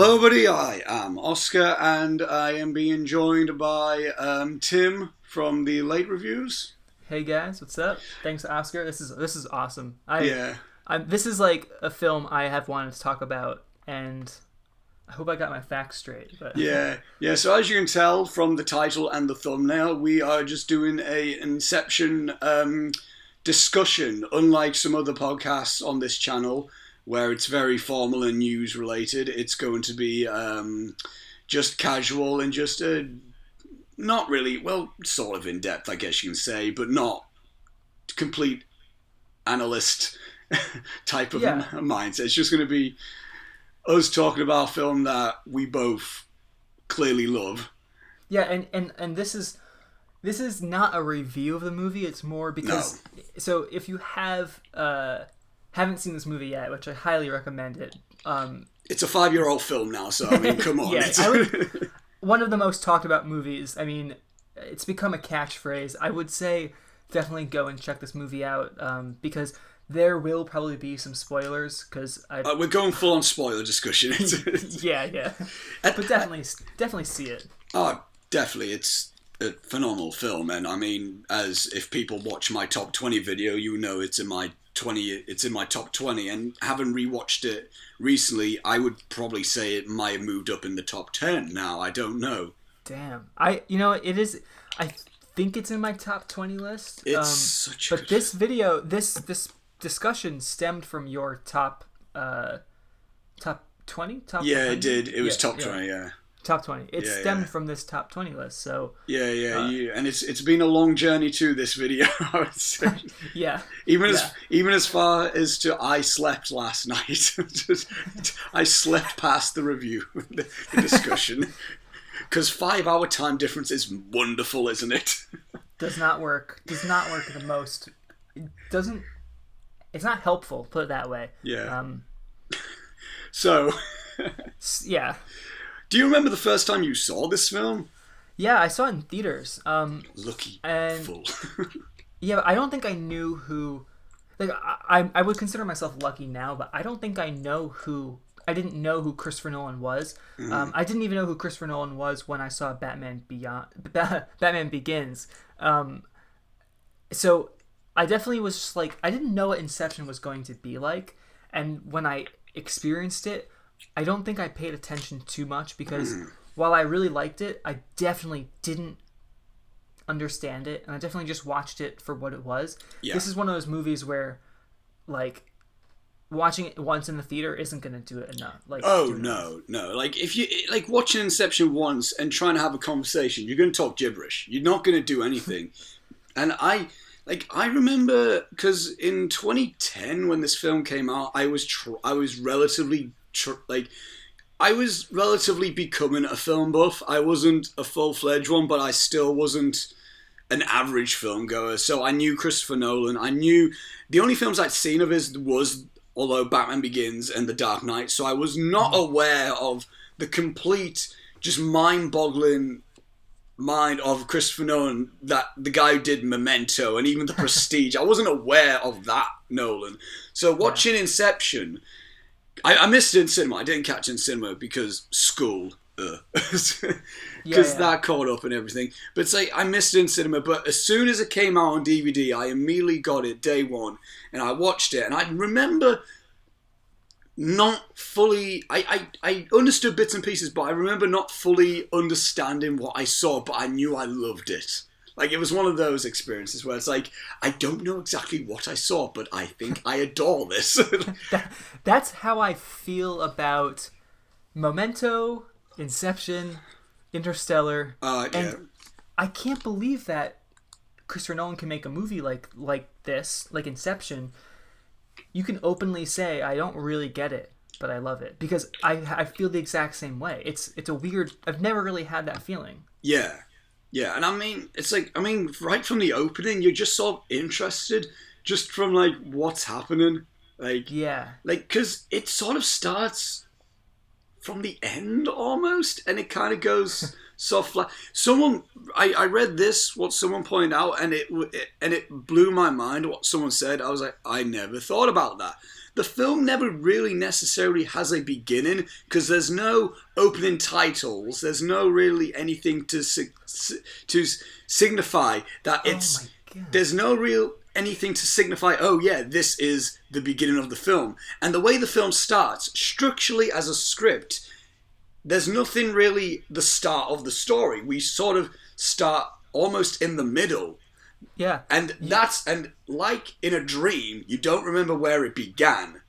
Hello, buddy. I am Oscar, and I am being joined by Tim from the Late Reviews. Hey guys, what's up? Thanks, Oscar. This is awesome. Yeah. This is like a film I have wanted to talk about, and I hope I got my facts straight. But Yeah. So as you can tell from the title and the thumbnail, we are just doing a Inception discussion, unlike some other podcasts on this channel, where it's very formal and news related. It's going to be just casual and just not really, well, sort of in depth, I guess you can say, but not complete analyst type of mindset. It's just going to be us talking about a film that we both clearly love. Yeah, and this is not a review of the movie. It's more because so if you haven't seen this movie yet, which I highly recommend it. It's a 5-year-old film now, so I mean, come on. Yeah, one of the most talked about movies. I mean, it's become a catchphrase. I would say definitely go and check this movie out because there will probably be some spoilers. Because we're going full on spoiler discussion. yeah, but definitely see it. Oh, definitely, it's a phenomenal film, and I mean, as if people watch my top 20 video, you know it's in my top 20, and having rewatched it recently, I would probably say it might have moved up in the top 10 now. I don't know. Damn. It is, I think it's in my top 20 list. It's such a But this video, this discussion stemmed from your top 20? Yeah, it did. It was top 20, yeah. Top 20. It stemmed from this top 20 list, so... Yeah, and it's been a long journey to this video, I would say. Yeah. Even as far as to I slept last night. I slept past the review, the discussion. Because 5-hour time difference is wonderful, isn't it? Does not work the most. It's not helpful, put it that way. Yeah. So... Yeah. Do you remember the first time you saw this film? Yeah, I saw it in theaters. Lucky fool. Yeah, I don't think I knew who... Like, I would consider myself lucky now, but I don't think I didn't know who Christopher Nolan was. I didn't even know who Christopher Nolan was when I saw Batman Begins. So I definitely was just like, I didn't know what Inception was going to be like. And when I experienced it, I don't think I paid attention too much because while I really liked it, I definitely didn't understand it, and I definitely just watched it for what it was. Yeah. This is one of those movies where, like, watching it once in the theater isn't going to do it enough. Like, no. Like, if you like watching Inception once and trying to have a conversation, you're going to talk gibberish. You're not going to do anything. And I remember because in 2010 when this film came out, I was relatively becoming a film buff. I wasn't a full-fledged one, but I still wasn't an average film goer. So I knew Christopher Nolan. I knew the only films I'd seen of his was, although Batman Begins and The Dark Knight. So I was not aware of the complete, just mind-boggling mind of Christopher Nolan, that the guy who did Memento and even The Prestige. I wasn't aware of that Nolan. So watching Inception... I missed it in cinema. I didn't catch it in cinema because school. Because that caught up and everything. But it's like, I missed it in cinema, but as soon as it came out on DVD, I immediately got it day one, and I watched it, and I remember not fully... I understood bits and pieces, but I remember not fully understanding what I saw, but I knew I loved it. Like, it was one of those experiences where it's like, I don't know exactly what I saw, but I think I adore this. That's how I feel about Memento, Inception, Interstellar. And I can't believe that Christopher Nolan can make a movie like this, like Inception. You can openly say, I don't really get it, but I love it. Because I feel the exact same way. It's a weird... I've never really had that feeling. Yeah. Yeah, and I mean, it's like, right from the opening, you're just sort of interested just from, like, what's happening. Like, yeah. Like, because it sort of starts from the end, almost, and it kind of goes soft light. I read this, what someone pointed out, and it blew my mind what someone said. I was like, I never thought about that. The film never really necessarily has a beginning because there's no opening titles. There's no really anything to signify that it's. Oh my God. There's no real anything to signify. Oh yeah, this is the beginning of the film. And the way the film starts, structurally as a script, there's nothing really the start of the story. We sort of start almost in the middle. Yeah. And like in a dream, you don't remember where it began,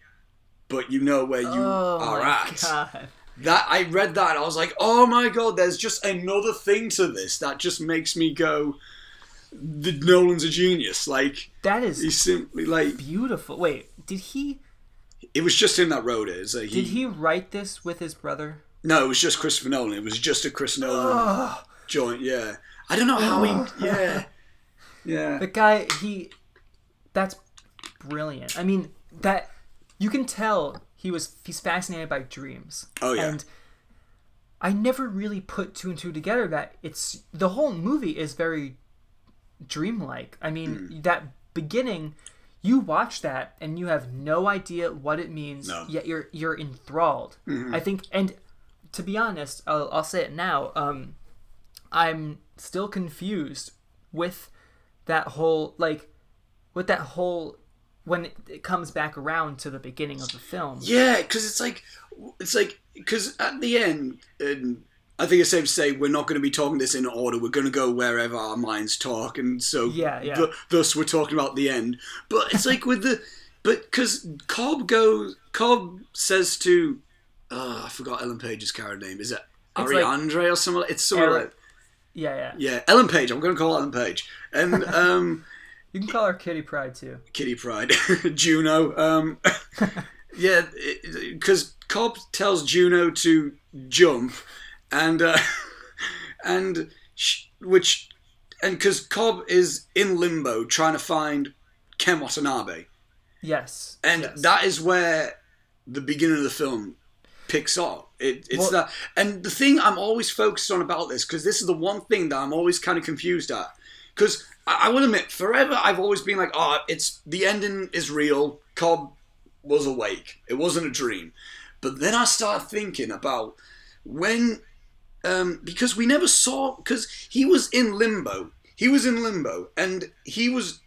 but you know where you are at. God. That I read that and I was like, oh my God, there's just another thing to this that just makes me go, Nolan's a genius. Like, that is he's simply like beautiful. Wait, did he? It was just him that wrote it. Did he write this with his brother? No, it was just Christopher Nolan. It was just a Chris Nolan joint. Yeah, I don't know how he. Yeah. Yeah. The guy, that's brilliant. I mean, that you can tell he's fascinated by dreams. Oh yeah. And I never really put two and two together that the whole movie is very dreamlike. I mean, that beginning, you watch that and you have no idea what it means, yet you're enthralled. Mm-hmm. I think, and to be honest, I'll say it now, I'm still confused with that whole, when it comes back around to the beginning of the film. Yeah, because because at the end, and I think it's safe to say we're not going to be talking this in order. We're going to go wherever our minds talk, and so thus we're talking about the end. But it's like because Cobb says to, I forgot Ellen Page's character name. Is it Ariandre or something? It's something like. Yeah. Ellen Page. I'm going to call her Ellen Page. And you can call her Kitty Pryde too. Kitty Pryde, Juno. Yeah, because Cobb tells Juno to jump, and because Cobb is in limbo trying to find Ken Watanabe. Yes. And that is where the beginning of the film picks up. It's that, and the thing I'm always focused on about this, because this is the one thing that I'm always kind of confused at, because I will admit, forever I've always been like, it's the ending is real. Cobb was awake. It wasn't a dream. But then I started thinking about when, because we never saw, because he was in limbo. He was in limbo, and he was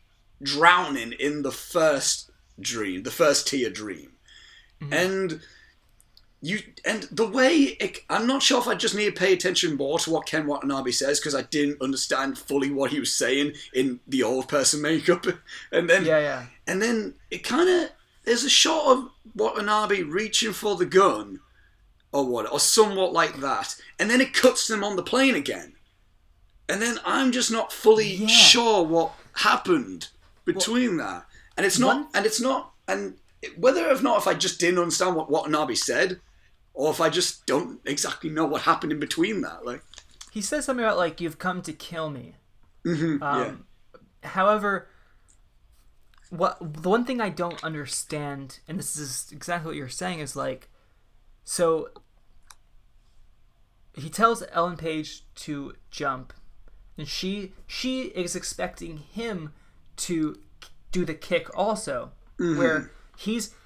drowning in the first dream, the first tier dream, mm-hmm. And the way I'm not sure if I just need to pay attention more to what Ken Watanabe says, because I didn't understand fully what he was saying in the old person makeup, and then and then it kind of, there's a shot of Watanabe reaching for the gun or somewhat like that, and then it cuts them on the plane again, and then I'm just not fully sure what happened between that, and it's not, and whether or not if I just didn't understand what Watanabe said, or if I just don't exactly know what happened in between that. Like, he says something about, like, you've come to kill me. Mm-hmm, However, the one thing I don't understand, and this is exactly what you're saying, is like, so he tells Ellen Page to jump, and she is expecting him to do the kick also, mm-hmm. where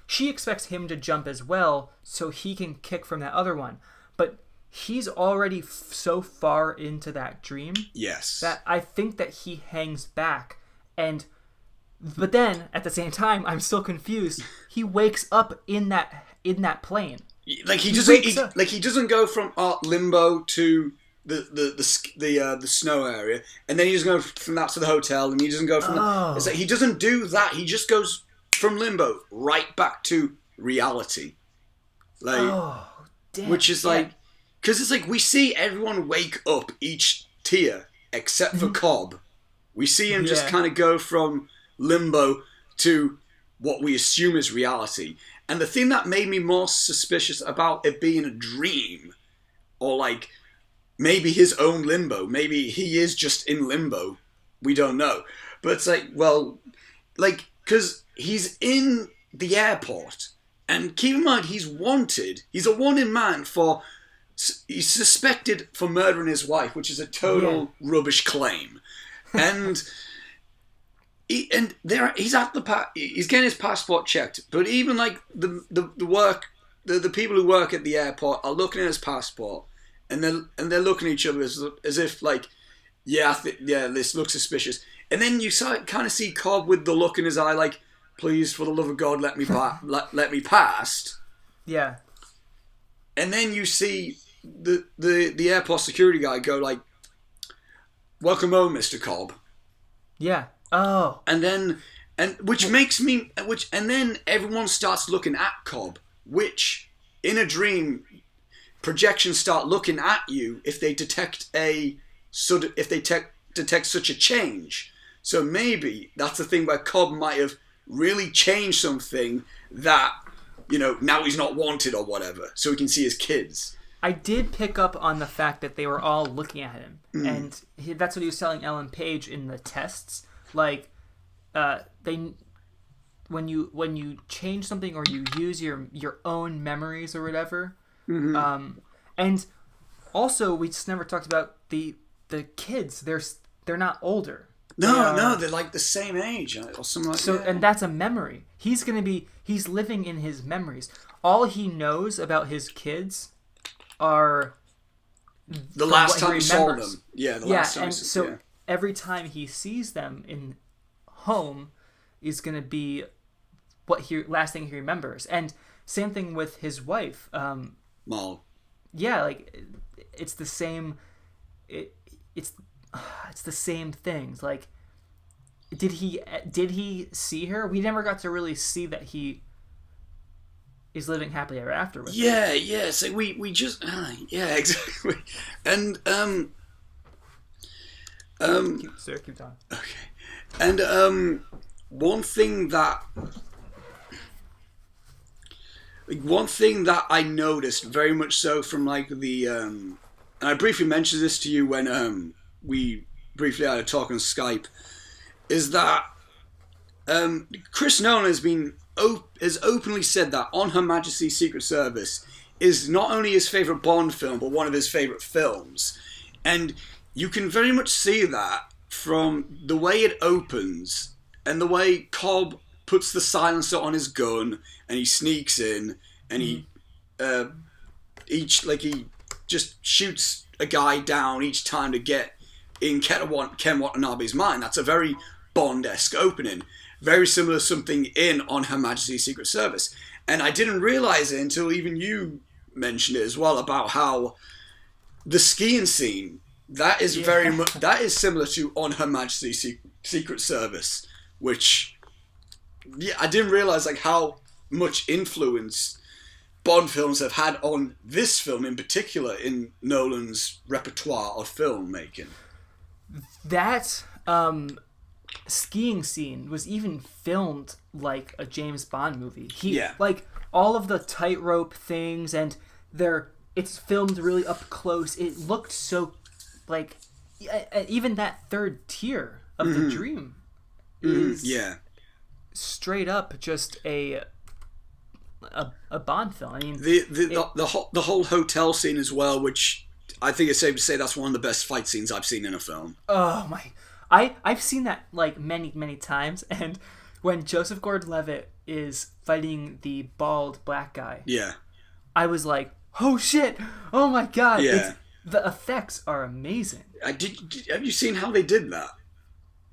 she expects him to jump as well so he can kick from that other one. But he's already so far into that dream that I think that he hangs back. But then, at the same time, I'm still confused. He wakes up in that plane. Like he doesn't go from limbo to the snow area, and then he doesn't go from that to the hotel, and he doesn't go from that. It's like he doesn't do that. He just goes from limbo right back to reality, like, which is like, because it's like we see everyone wake up each tier except for Cobb. We see him just kind of go from limbo to what we assume is reality. And the thing that made me more suspicious about it being a dream, or like maybe his own limbo, maybe he is just in limbo, we don't know. But it's like, well, like, because he's in the airport, and keep in mind he's wanted. He's a wanted man for he's suspected for murdering his wife, which is a total rubbish claim, and he's getting his passport checked, but even like the people who work at the airport are looking at his passport, and they're looking at each other as if like, this looks suspicious, and then you kind of see Cobb with the look in his eye like, please, for the love of God, let me let me past. Yeah. And then you see the airport security guy go like, welcome home, Mr. Cobb. Yeah. Oh. And then everyone starts looking at Cobb, which in a dream, projections start looking at you if they detect detect such a change. So maybe that's the thing where Cobb might have really changed something that, now he's not wanted or whatever, so he can see his kids. I did pick up on the fact that they were all looking at him, and that's what he was telling Ellen Page in the tests. Like, when you change something or you use your own memories or whatever, and also we just never talked about the kids. They're not older. No, they're like the same age or something like that. So, and that's a memory. He's living in his memories. All he knows about his kids are the last time he saw them. Yeah, the last time. So every time he sees them in home is going to be last thing he remembers. And same thing with his wife. Mal. Yeah, like it's the same. It's the same things. Like, did he see her? We never got to really see that he is living happily ever after with her. Yeah. So we just exactly. And keep talking. Okay. And one thing that I noticed very much so from like the and I briefly mentioned this to you when we briefly had a talk on Skype, is that Chris Nolan has openly said that On Her Majesty's Secret Service is not only his favourite Bond film, but one of his favourite films. And you can very much see that from the way it opens and the way Cobb puts the silencer on his gun and he sneaks in and he just shoots a guy down each time to get in Ken Watanabe's mind. That's a very Bond-esque opening. Very similar to something in On Her Majesty's Secret Service. And I didn't realise it until even you mentioned it as well, about how the skiing scene, that is very much, that is similar to On Her Majesty's Secret Service, which, I didn't realise like how much influence Bond films have had on this film in particular in Nolan's repertoire of filmmaking. That skiing scene was even filmed like a James Bond movie. Like all of the tightrope things, and it's filmed really up close. It looked so like even that third tier of the dream is straight up just a Bond film. I mean, the whole hotel scene as well, which I think it's safe to say that's one of the best fight scenes I've seen in a film. Oh my! I've seen that like many times, and when Joseph Gordon-Levitt is fighting the bald black guy, I was like, oh shit! Oh my god! Yeah. The effects are amazing. Have you seen how they did that?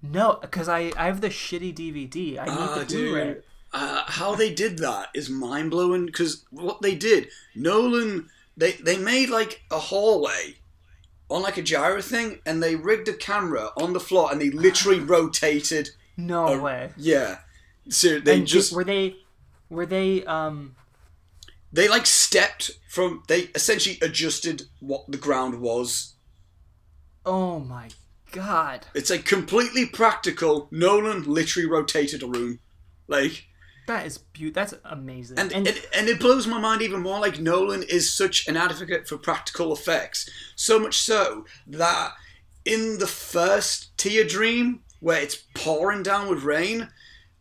No, because I have the shitty DVD. I need the Blu-ray. How they did that is mind-blowing, because what they did, Nolan, they made like a hallway on like a gyro thing, and they rigged a camera on the floor, and they literally rotated. No way. Yeah. So they They like stepped from, they essentially adjusted what the ground was. Oh my god. It's like completely practical. Nolan literally rotated a room. Like, that's amazing. And it blows my mind even more. Like, Nolan is such an advocate for practical effects. So much so that in the first Tia Dream, where it's pouring down with rain,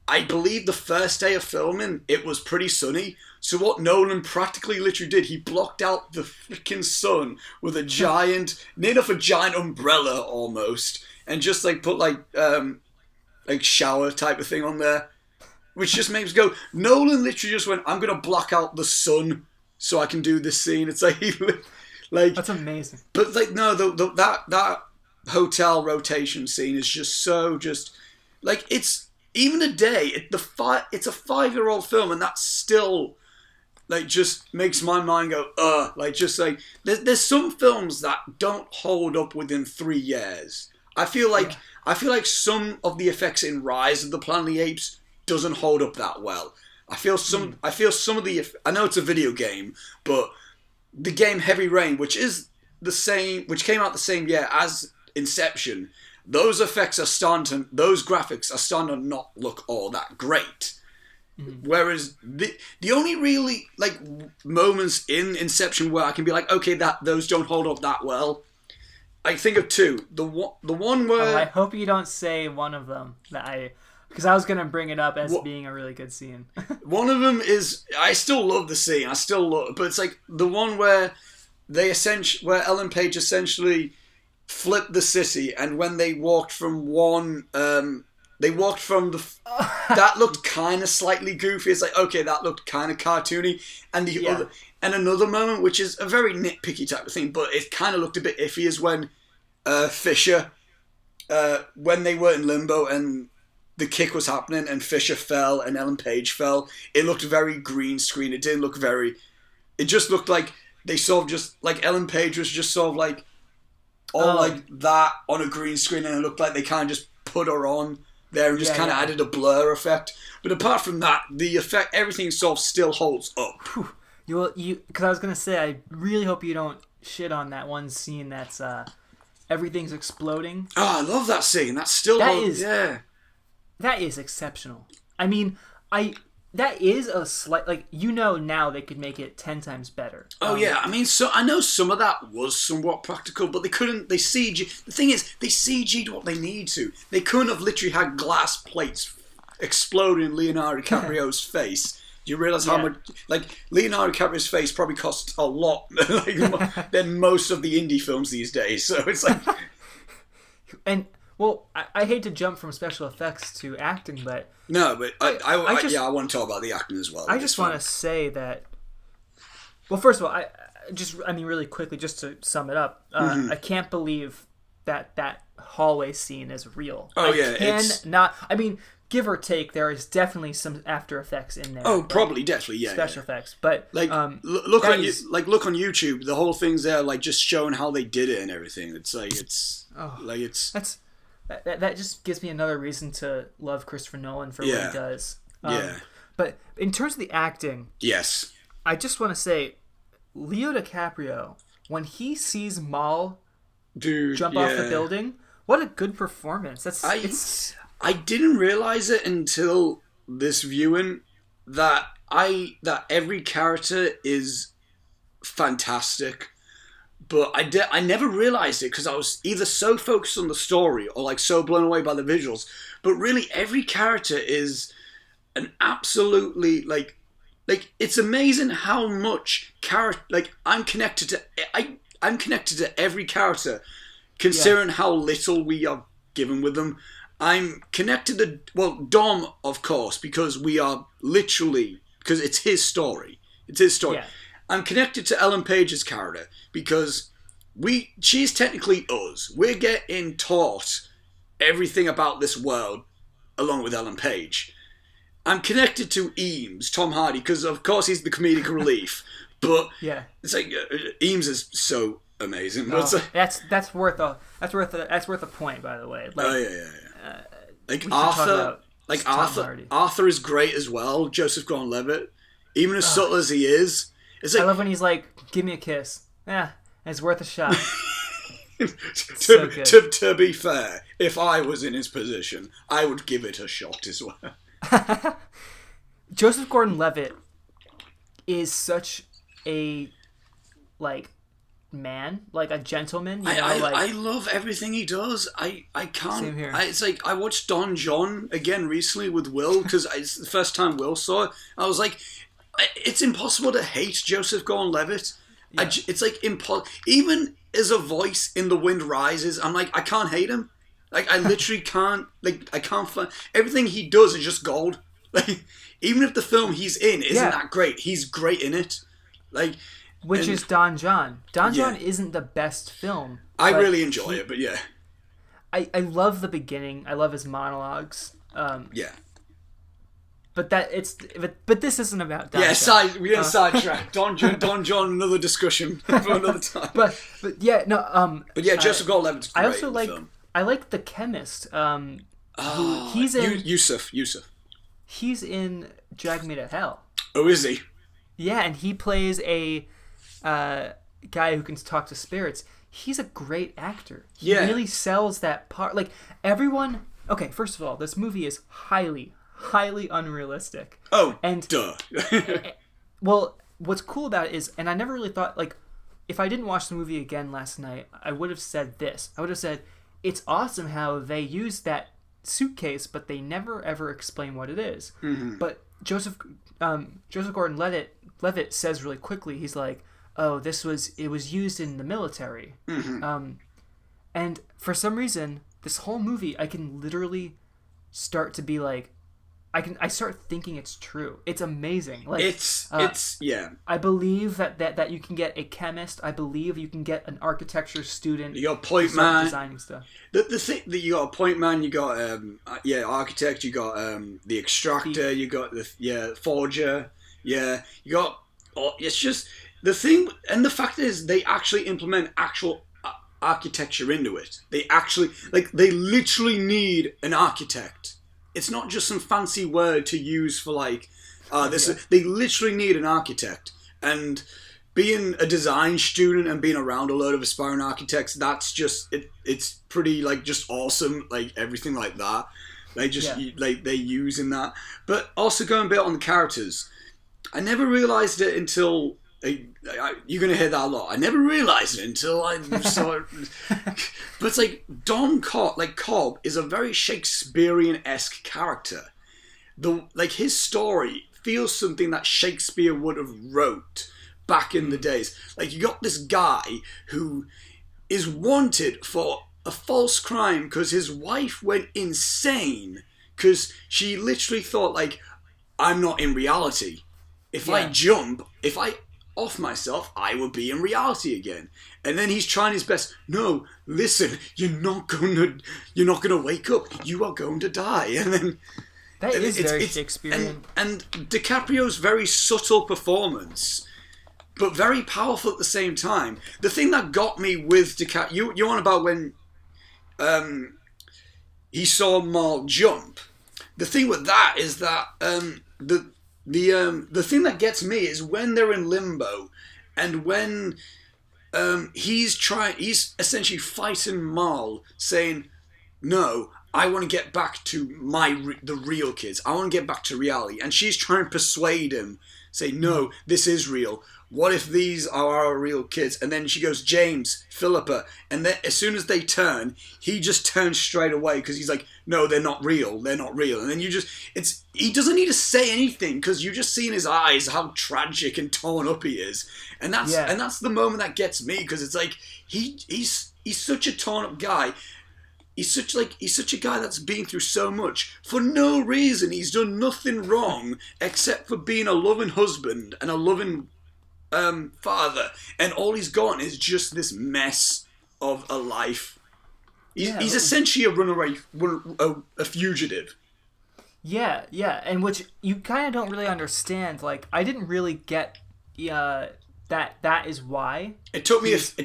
I believe the first day of filming, it was pretty sunny. So what Nolan practically literally did, he blocked out the freaking sun with a giant, near enough a giant umbrella almost, and just like put like shower type of thing on there, which just makes me go. Nolan literally just went, I'm gonna block out the sun so I can do this scene. It's like that's amazing. But like no, that hotel rotation scene is just so like it's even a day. It's a 5-year-old film, and that's still. Like, just makes my mind go, like, just like, there's some films that don't hold up within 3 years. I feel like some of the effects in Rise of the Planet of the Apes doesn't hold up that well. I feel some of the, I know it's a video game, but the game Heavy Rain, which came out the same year as Inception, those graphics are starting to not look all that great. Whereas the only really like moments in Inception where I can be like, okay, those don't hold up that well. I think of two. The one where I hope you don't say one of them because I was gonna bring it up as being a really good scene. One of them is I still love the scene. But it's like the one where where Ellen Page essentially flipped the city, and when they walked from one. That looked kind of slightly goofy. It's like, okay, that looked kind of cartoony. And another moment, which is a very nitpicky type of thing, but it kind of looked a bit iffy, is when Fisher, when they were in limbo and the kick was happening and Fisher fell and Ellen Page fell, it looked very green screen. It didn't look it just looked like they sort of just, like Ellen Page was just sort of like, like that on a green screen, and it looked like they kind of just put her on there and just kind of added a blur effect. But apart from that, the effect, everything sort of still holds up. Because I was going to say, I really hope you don't shit on that one scene that's everything's exploding. Oh, I love that scene. That is exceptional. I mean, that is a slight, like, now they could make it 10 times better. Oh, yeah. I mean, so I know some of that was somewhat practical, but they CG'd. The thing is, they CG'd what they need to. They couldn't have literally had glass plates explode in Leonardo DiCaprio's face. Do you realise how much, like, Leonardo DiCaprio's face probably costs a lot than most of the indie films these days. So it's like... And... Well, I hate to jump from special effects to acting, but... No, but I want to talk about the acting as well. I just want to say that... Well, first of all, I mean, really quickly, just to sum it up, I can't believe that hallway scene is real. Oh, yeah, it's... I mean, give or take, there is definitely some After Effects in there. Oh, probably, definitely, yeah. Special effects, but... Like, look on YouTube, the whole thing's there, like, just showing how they did it and everything. It's like, That just gives me another reason to love Christopher Nolan for what he does. But in terms of the acting, yes, I just want to say, Leo DiCaprio, when he sees Maul jump off the building, what a good performance! I didn't realize it until this viewing that every character is fantastic. But I never realized it because I was either so focused on the story or like so blown away by the visuals. But really, every character is an absolutely like it's amazing how much character. Like I'm connected to every character, considering how little we are given with them. I'm connected to Dom, of course, because it's his story. It's his story. Yeah. I'm connected to Ellen Page's character because she's technically us. We're getting taught everything about this world along with Ellen Page. I'm connected to Eames, Tom Hardy, because of course he's the comedic relief. But it's like Eames is so amazing. But that's worth a point, by the way. Like, Arthur is great as well. Joseph Gordon-Levitt, even as subtle as he is. It's like, I love when he's like, "Give me a kiss." Yeah, it's worth a shot. To be fair, if I was in his position, I would give it a shot as well. Joseph Gordon-Levitt is such a man, like a gentleman. I love everything he does. I can't. Same here. It's like I watched Don John again recently with Will because it's the first time Will saw it. I was like, it's impossible to hate Joseph Gordon-Levitt. Yeah. It's like even as a voice in The Wind Rises, I'm like, I can't hate him. Like, I literally can't. Like, I can't find everything he does is just gold. Like, even if the film he's in isn't that great, he's great in it. Like, which is Don John. Don John isn't the best film. I really enjoy it, but yeah. I love the beginning. I love his monologues. Yeah. But this isn't about Don John. We didn't sidetrack. Don John, another discussion for another time. But yeah, no. But yeah, Joseph Gordon-Levitt's great. I also like. Film. I like the chemist. He's in Yusuf. He's in Drag Me to Hell. Oh, is he? Yeah, and he plays a guy who can talk to spirits. He's a great actor. He really sells that part. Like, everyone... Okay, first of all, this movie is highly, highly unrealistic. Oh, and duh. Well, what's cool about it is... And I never really thought... Like, if I didn't watch the movie again last night, I would have said this. I would have said, it's awesome how they use that suitcase, but they never, ever explain what it is. Mm-hmm. But Joseph Gordon-Levitt says really quickly, he's like, oh, it was used in the military. Mm-hmm. And for some reason, this whole movie, I can literally start to be like, I start thinking it's true. It's amazing. Like, it's I believe that you can get a chemist. I believe you can get an architecture student. You got a point man designing stuff. The thing that you got a point man. You got architect. You got the extractor. You got the forger. Yeah, you got. It's just the thing, and the fact is, they actually implement actual architecture into it. They literally need an architect. It's not just some fancy word to use for they literally need an architect. And being a design student and being around a load of aspiring architects, that's just it's pretty just awesome, everything like that. They just they're using that. But also going a bit on the characters, I never realized it until you're going to hear that a lot. I never realized it until I saw it. But it's like Don Cobb is a very Shakespearean-esque character. His story feels something that Shakespeare would have wrote back in the days. Like, you got this guy who is wanted for a false crime because his wife went insane because she literally thought, I'm not in reality. If I off myself, I will be in reality again. And then he's trying his best. No, listen, you're not gonna wake up. You are going to die. And then it's very Shakespearean. And DiCaprio's very subtle performance, but very powerful at the same time. The thing that got me with DiCaprio, you're on about when he saw Mal jump. The thing with that is that the thing that gets me is when they're in limbo, and when he's essentially fighting Mal, saying, "No, I want to get back to the real kids. I want to get back to reality." And she's trying to persuade him, say, "No, this is real. What if these are our real kids?" And then she goes, "James, Philippa," and then as soon as they turn, he just turns straight away because he's like, "No, they're not real. They're not real." And then he doesn't need to say anything because you just see in his eyes how tragic and torn up he is, and that's the moment that gets me because it's like he's such a torn up guy. He's such a guy that's been through so much for no reason. He's done nothing wrong except for being a loving husband and a loving father, and all he's got is just this mess of a life. He's essentially a runaway, a fugitive. Yeah, and which you kind of don't really understand. Like, I didn't really get that is why. It took me a few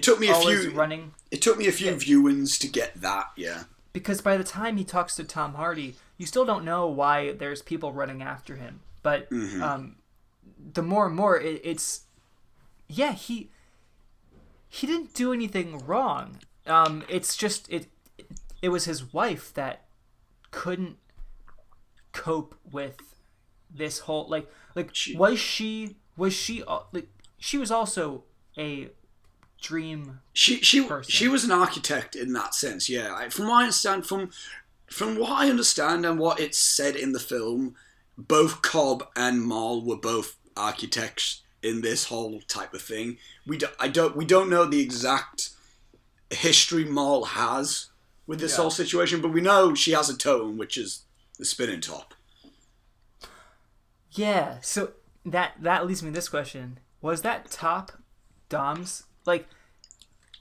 viewings to get that. Yeah, because by the time he talks to Tom Hardy, you still don't know why there's people running after him. But the more and more, it's. Yeah, he didn't do anything wrong. It's just it was his wife that couldn't cope with this whole she was also a dream. She was an architect in that sense. Yeah, from what I understand and what it's said in the film, both Cobb and Mal were both architects in this whole type of thing. We don't know the exact history Mal has with this whole situation, but we know she has a totem, which is the spinning top. Yeah, so that leads me to this question. Was that top Dom's? Like,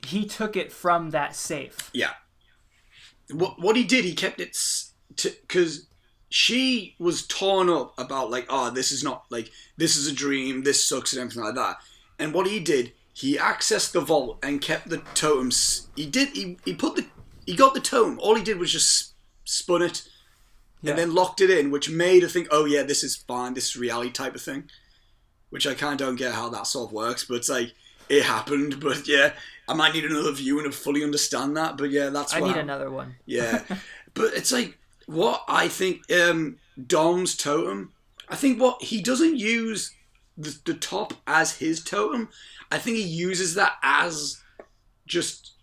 he took it from that safe. Yeah. What he did, he kept it... Because she was torn up about, like, oh, this is not... Like, this is a dream, this sucks, and everything like that. And what he did, he accessed the vault and kept the totems... He got the totem. All he did was just spun it and then locked it in, which made her think, oh, yeah, this is fine, this is reality type of thing. Which I kind of don't get how that sort of works, but it's like, it happened. But yeah, I might need another viewing to fully understand that. But yeah, that's I need another one. Yeah. But it's like, what I think, Dom's totem, I think what he doesn't use the top as his totem. I think he uses that as just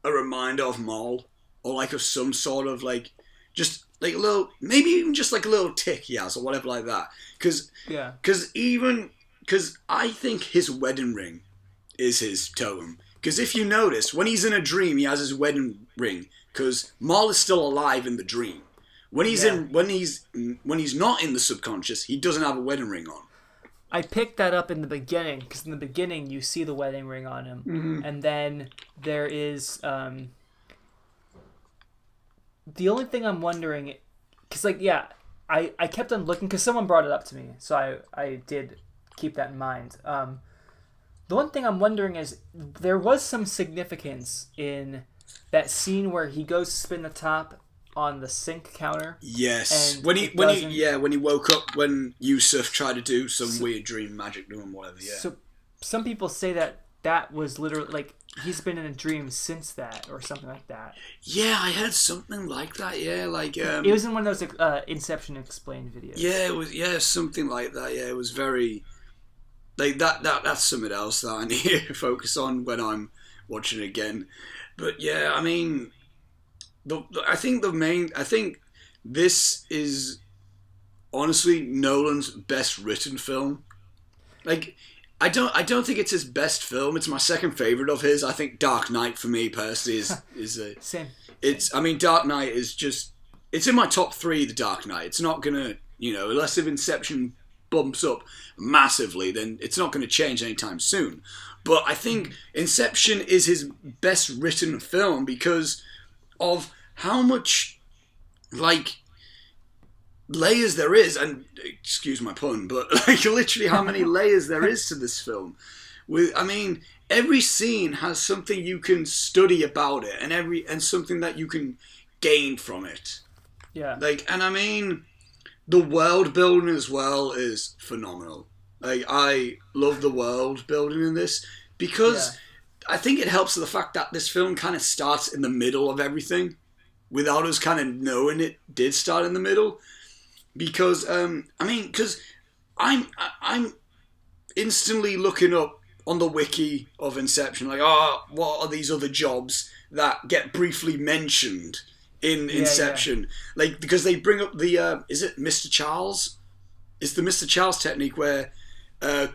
a reminder of Mal, or like of some sort of like, just like a little, maybe even just like a little tick he has or whatever like that. Because I think his wedding ring is his totem. Because if you notice, when he's in a dream, he has his wedding ring. Because Mal is still alive in the dream. When he's when he's not in the subconscious, he doesn't have a wedding ring on. I picked that up in the beginning, because in the beginning you see the wedding ring on him, and then there is the only thing I'm wondering, because like I kept on looking because someone brought it up to me, so I did keep that in mind. The one thing I'm wondering is there was some significance in that scene where he goes to spin the top on the sink counter. Yes, when he woke up when Yusuf tried to do some weird dream magic to him, whatever. Yeah. So some people say that was literally like he's been in a dream since that, or something like that. Yeah, I heard something like that. Yeah, like it was in one of those Inception explained videos. Yeah, it was. Yeah, something like that. Yeah, it was very like that. That's something else that I need to focus on when I'm watching it again. But yeah, I mean. I think this is honestly Nolan's best written film. Like, I don't think it's his best film. It's my second favorite of his. I think Dark Knight for me personally is a same. I mean, Dark Knight is just, it's in my top 3. The Dark Knight. It's not gonna, unless if Inception bumps up massively, then it's not gonna change anytime soon. But I think Inception is his best written film because of how much, like, layers there is, and excuse my pun, but like literally how many layers there is to this film. Every scene has something you can study about it, and something that you can gain from it. Yeah. Like, and I mean, the world building as well is phenomenal. Like, I love the world building in this because. Yeah. I think it helps with the fact that this film kind of starts in the middle of everything without us kind of knowing it did start in the middle. Because, because I'm instantly looking up on the wiki of Inception, like, what are these other jobs that get briefly mentioned in Inception? Yeah. Like, because they bring up the, is it Mr. Charles? It's the Mr. Charles technique where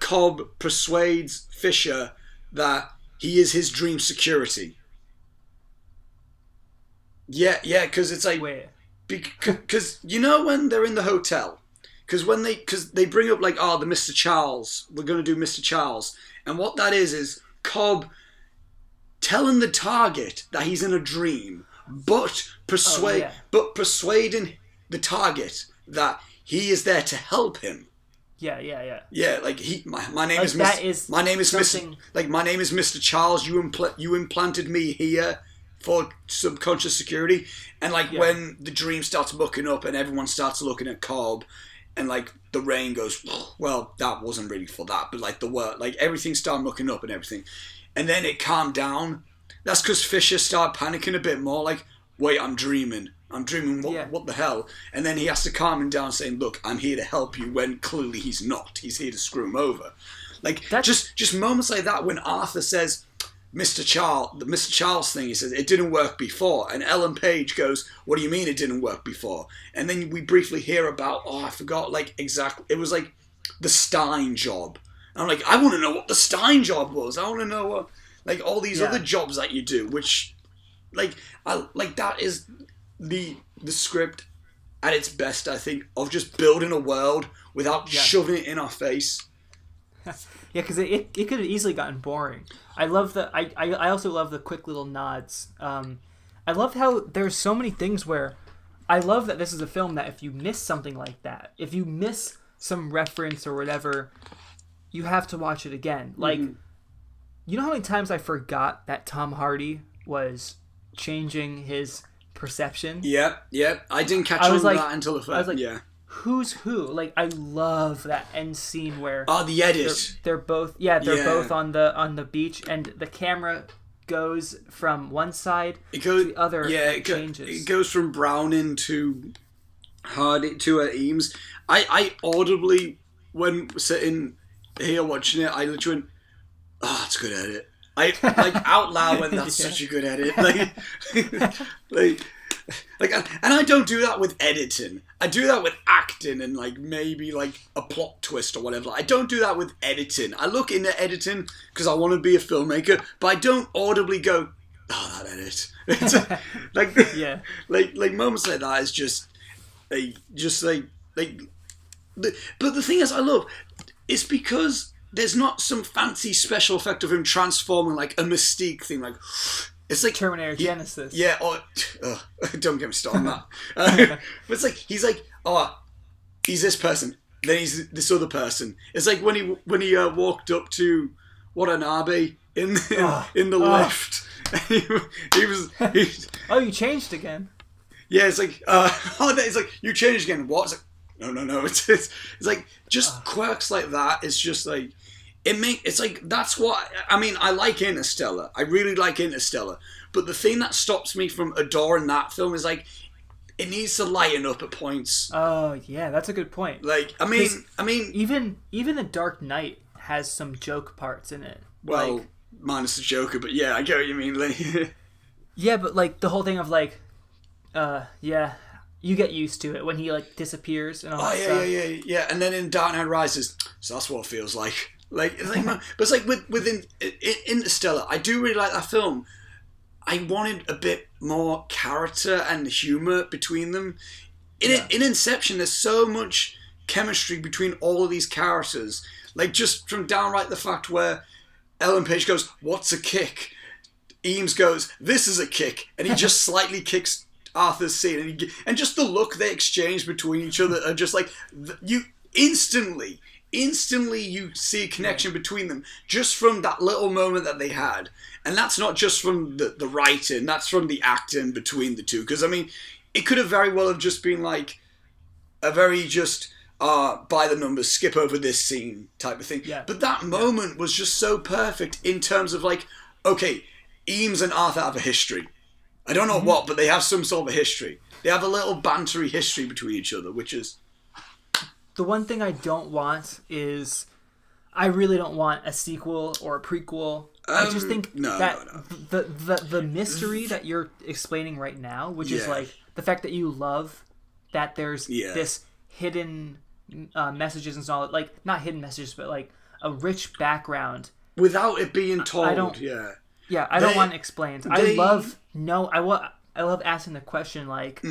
Cobb persuades Fisher that he is his dream security. Yeah, because it's like... Where? Because, when they're in the hotel, because they bring up, like, the Mr. Charles, we're going to do Mr. Charles. And what that is Cobb telling the target that he's in a dream, but persuading the target that he is there to help him. Yeah. Yeah, like my name is Mr. Charles. You implanted me here for subconscious security, and when the dream starts booking up and everyone starts looking at Cobb, and like the rain goes, well, that wasn't really for that, but like the word, like everything started looking up and everything, and then it calmed down. That's because Fisher started panicking a bit more. Like, wait, I'm dreaming. What the hell? And then he has to calm him down, saying, look, I'm here to help you, when clearly he's not. He's here to screw him over. Like, just moments like that when Arthur says, the Mr. Charles thing, he says, it didn't work before. And Ellen Page goes, what do you mean it didn't work before? And then we briefly hear about, I forgot, like, exactly. It was like the Stein job. And I'm like, I want to know what the Stein job was. I want to know what, like, all these other jobs that you do, which, like, that is the script at its best, I think, of just building a world without shoving it in our face. Yeah, because it could have easily gotten boring. I love I also love the quick little nods. I love how there's so many things where I love that this is a film that if you miss something like that, if you miss some reference or whatever, you have to watch it again. Like, you know how many times I forgot that Tom Hardy was changing his perception? Yep. I didn't catch on to that until the first. I was like, who's who? Like, I love that end scene where the edit. They're both both on the beach, and the camera goes from one side to the other. Yeah, it changes. It goes from Browning to Hardy to Eames. I audibly, when sitting here watching it, I literally went, "Oh, it's a good edit." I like out loud went, "That's such a good edit." Like, and I don't do that with editing. I do that with acting and like maybe like a plot twist or whatever. I don't do that with editing. I look into editing because I want to be a filmmaker, but I don't audibly go, "Oh, that edit." It's like moments like that is just like. But the thing is, I love it's because there's not some fancy special effect of him transforming like a Mystique thing, like. It's like Terminator Genesis. Yeah, don't get me started on that. But it's like he's this person, then he's this other person. It's like when he walked up to Watanabe in the lift. he was. You changed again. Yeah, it's like it's like you changed again. What? It's like no. It's like just quirks like that. It's just like. It's like, that's what, I mean, I like Interstellar. I really like Interstellar. But the thing that stops me from adoring that film is, like, it needs to lighten up at points. Oh, yeah, that's a good point. Like, I mean... Even The Dark Knight has some joke parts in it. Well, like, minus the Joker, but yeah, I get what you mean. Like, yeah, but, like, the whole thing of, like, you get used to it when he, like, disappears and all that stuff. Yeah. And then in Dark Knight Rises, so that's what it feels like. Like, but it's like within Interstellar, I do really like that film. I wanted a bit more character and humour between them. In Inception, there's so much chemistry between all of these characters. Like, just from downright the fact where Ellen Page goes, "What's a kick?" Eames goes, "This is a kick," and he just slightly kicks Arthur's scene, and just the look they exchange between each other are just like you instantly you see a connection between them just from that little moment that they had. And that's not just from the writing, that's from the acting between the two. Because, I mean, it could have very well have just been like a very just by the numbers, skip over this scene type of thing. Yeah. But that moment was just so perfect in terms of like, okay, Eames and Arthur have a history. I don't know what, but they have some sort of a history. They have a little bantery history between each other, which is... The one thing I don't want is, I really don't want a sequel or a prequel. I just think the mystery that you're explaining right now, which is like the fact that you love that there's this hidden messages and all, like not hidden messages, but like a rich background without it being told. I don't want it explained. I love asking the question like.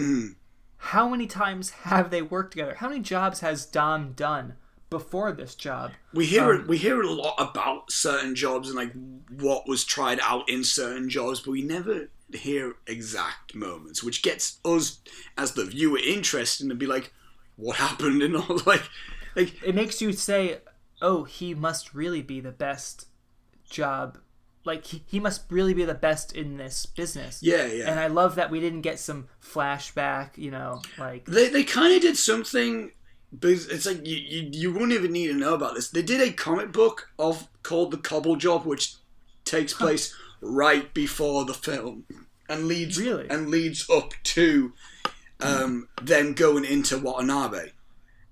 How many times have they worked together? How many jobs has Dom done before this job? We hear a lot about certain jobs and like what was tried out in certain jobs, but we never hear exact moments, which gets us as the viewer interested to be like, what happened and all like it makes you say, oh, he must really be the best job. Like, he must really be the best in this business. Yeah. And I love that we didn't get some flashback, like... They kind of did something, but it's like, you wouldn't even need to know about this. They did a comic book called The Cobble Job, which takes place right before the film, and leads up to them going into Watanabe.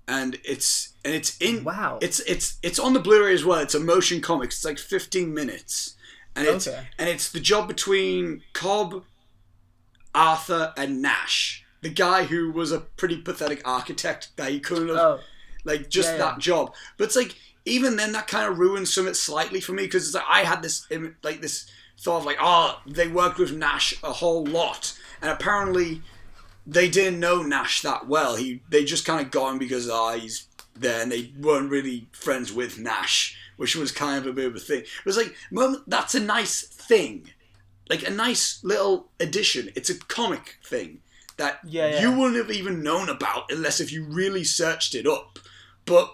And it's in... Wow. It's on the Blu-ray as well. It's a motion comic. It's like 15 minutes. And it's the job between Cobb, Arthur, and Nash, the guy who was a pretty pathetic architect that he couldn't have. like just that job. But it's like even then that kind of ruins something slightly for me because it's like I had this like this thought of like, oh, they worked with Nash a whole lot, and apparently they didn't know Nash that well. They just kind of got him because he's there, and they weren't really friends with Nash, which was kind of a bit of a thing. It was like, well, that's a nice thing, like a nice little addition. It's a comic thing that you wouldn't have even known about unless if you really searched it up. But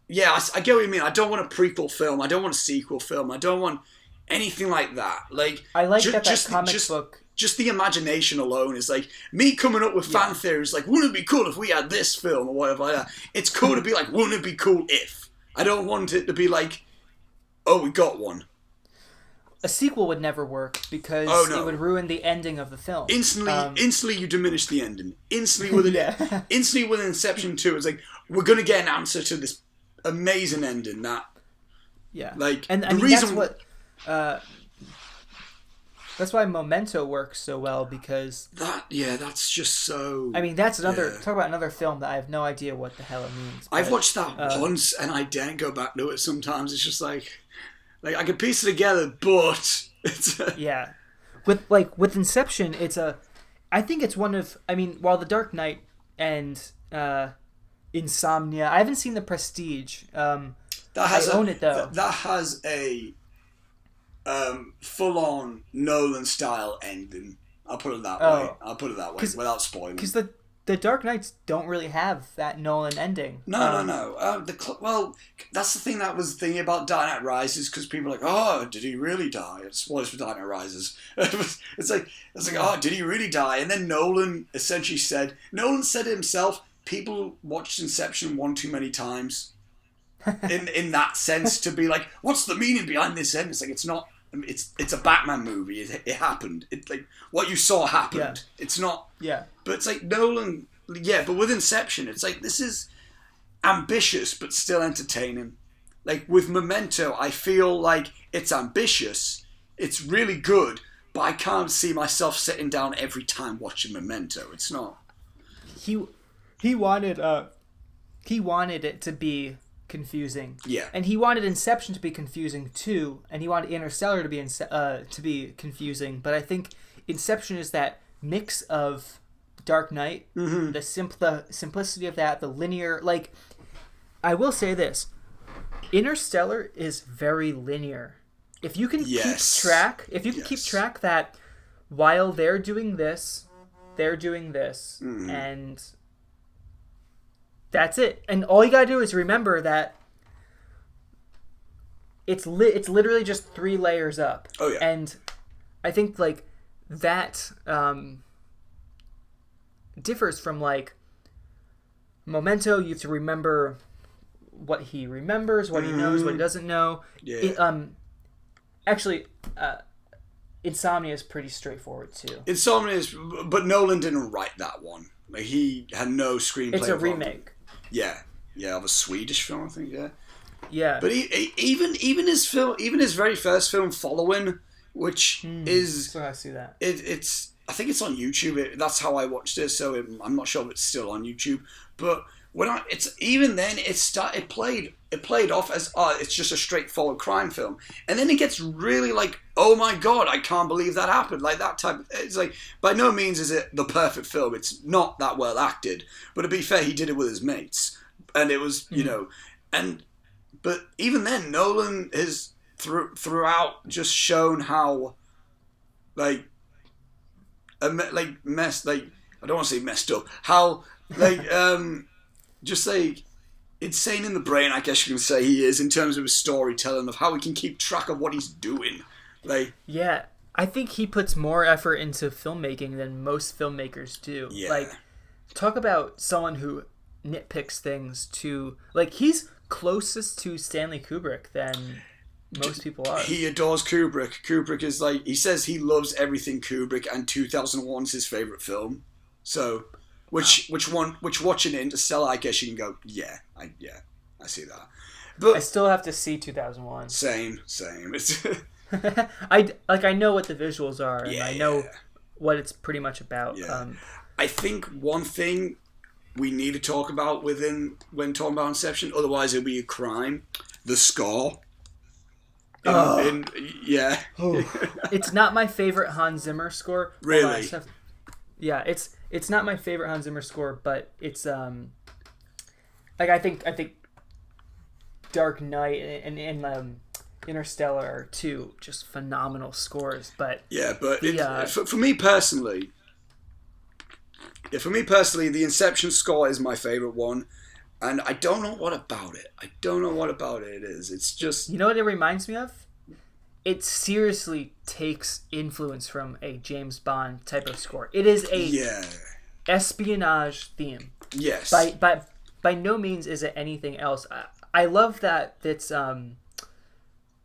yeah, I get what you mean. I don't want a prequel film. I don't want a sequel film. I don't want anything like that. Like I like that comic book. Just the imagination alone is like me coming up with fan theories. Like, wouldn't it be cool if we had this film or whatever like that? It's cool to be like, wouldn't it be cool if? I don't want it to be like, oh, we got one. A sequel would never work because it would ruin the ending of the film. Instantly, you diminish the ending. Instantly with Inception 2, it's like we're gonna get an answer to this amazing ending. Like, and the reason that's why Memento works so well because that's just so. I mean, that's another talk about another film that I have no idea what the hell it means. I've watched that once and I daren't go back to it. Sometimes it's just like I can piece it together, but it's with Inception, I think it's one of. I mean, while The Dark Knight and Insomnia, I haven't seen The Prestige. I own it though. That has a full-on Nolan-style ending. I'll put it that way. Without spoiling. Because the Dark Knights don't really have that Nolan ending. No. Well, that's the thing that was the thing about Dark Knight Rises, because people are like, oh, did he really die? It's spoilers for Dark Knight Rises. it's like, oh, did he really die? And then Nolan essentially said it himself, people watched Inception one too many times. in that sense, to be like, what's the meaning behind this end? It's like, it's not. It's a Batman movie. It happened. It's like what you saw happened. Yeah. It's not. Yeah. But it's like Nolan. Yeah, but with Inception, it's like this is ambitious but still entertaining. Like with Memento, I feel like it's ambitious. It's really good, but I can't see myself sitting down every time watching Memento. It's not. He wanted it to be confusing. Yeah. And he wanted Inception to be confusing too, and he wanted Interstellar to be confusing, but I think Inception is that mix of Dark Knight, the simplicity of that, the linear, like I will say this, Interstellar is very linear. If you can keep track that while they're doing this, and that's it. And all you gotta do is remember that it's literally just 3 layers up. Oh yeah. And I think like that differs from like Memento. You have to remember what he remembers, what he knows, what he doesn't know. Yeah. Insomnia is pretty straightforward too. Insomnia is, but Nolan didn't write that one. Like he had no screenplay. It's a remake. Yeah, of a Swedish film, I think. Yeah. But even his very first film, Following, which is. So I see that. It's. I think it's on YouTube. That's how I watched it. So I'm not sure if it's still on YouTube. But it played off as it's just a straightforward crime film, and then it gets really like, oh my god, I can't believe that happened, like that type of, it's like, by no means is it the perfect film. It's not that well acted, but to be fair, he did it with his mates, and it was but even then, Nolan has throughout just shown how I don't want to say messed up, how just like insane in the brain, I guess you can say he is, in terms of his storytelling, of how he can keep track of what he's doing. Yeah, I think he puts more effort into filmmaking than most filmmakers do. Yeah. Like, talk about someone who nitpicks things to, like, he's closest to Stanley Kubrick than most people are. He adores Kubrick. Kubrick is like, he says he loves everything Kubrick, and 2001 is his favorite film. So, which watching Interstellar, I guess you can go, I see that. But I still have to see 2001. Same. It's I know what the visuals are, and I know what it's pretty much about. Yeah. I think one thing we need to talk about when talking about Inception. Otherwise, it'll be a crime. The score. Yeah. It's not my favorite Hans Zimmer score. Really? Yeah, it's not my favorite Hans Zimmer score, but it's like I think Dark Knight and Interstellar are two just phenomenal scores. But yeah, but for me personally, the Inception score is my favorite one. And I don't know what about it. It is. It's just... You know what it reminds me of? It seriously takes influence from a James Bond type of score. It is a espionage theme. Yes. By no means is it anything else. I love that it's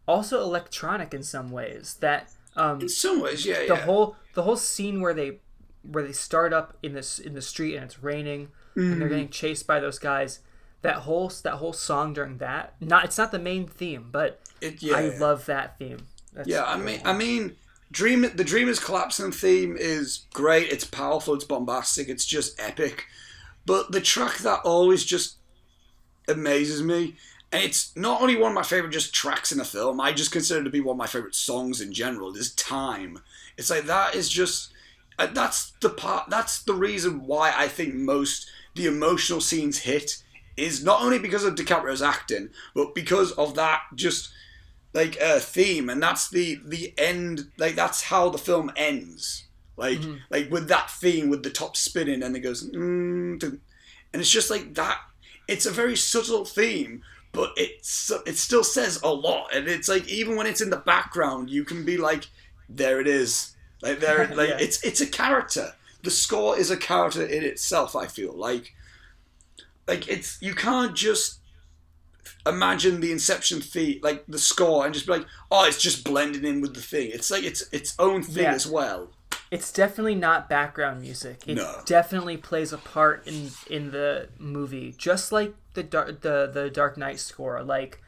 also electronic in some ways. That in some ways, yeah. The whole scene where they start up in the street and it's raining. And they're getting chased by those guys. That whole song during that, it's not the main theme, but I love that theme. That's I mean, the Dreamer's collapsing theme is great. It's powerful. It's bombastic. It's just epic. But the track that always just amazes me, and it's not only one of my favorite just tracks in a film. I just consider it to be one of my favorite songs in general. Is Time. It's like that is just that's the reason why I think the emotional scenes hit is not only because of DiCaprio's acting, but because of that just like theme, and that's the end. Like that's how the film ends. Like with that theme, with the top spinning, and it goes, and it's just like that. It's a very subtle theme, but it still says a lot, and it's like even when it's in the background, you can be like, there it is. Like there, like Yeah. it's a character. The score is a character in itself. I feel like it's you can't just imagine the Inception theme, like the score, and just be like, oh, it's just blending in with the thing. It's like it's its own thing as well. It's definitely not background music. It definitely plays a part in the movie, just like the Dark Knight score. Like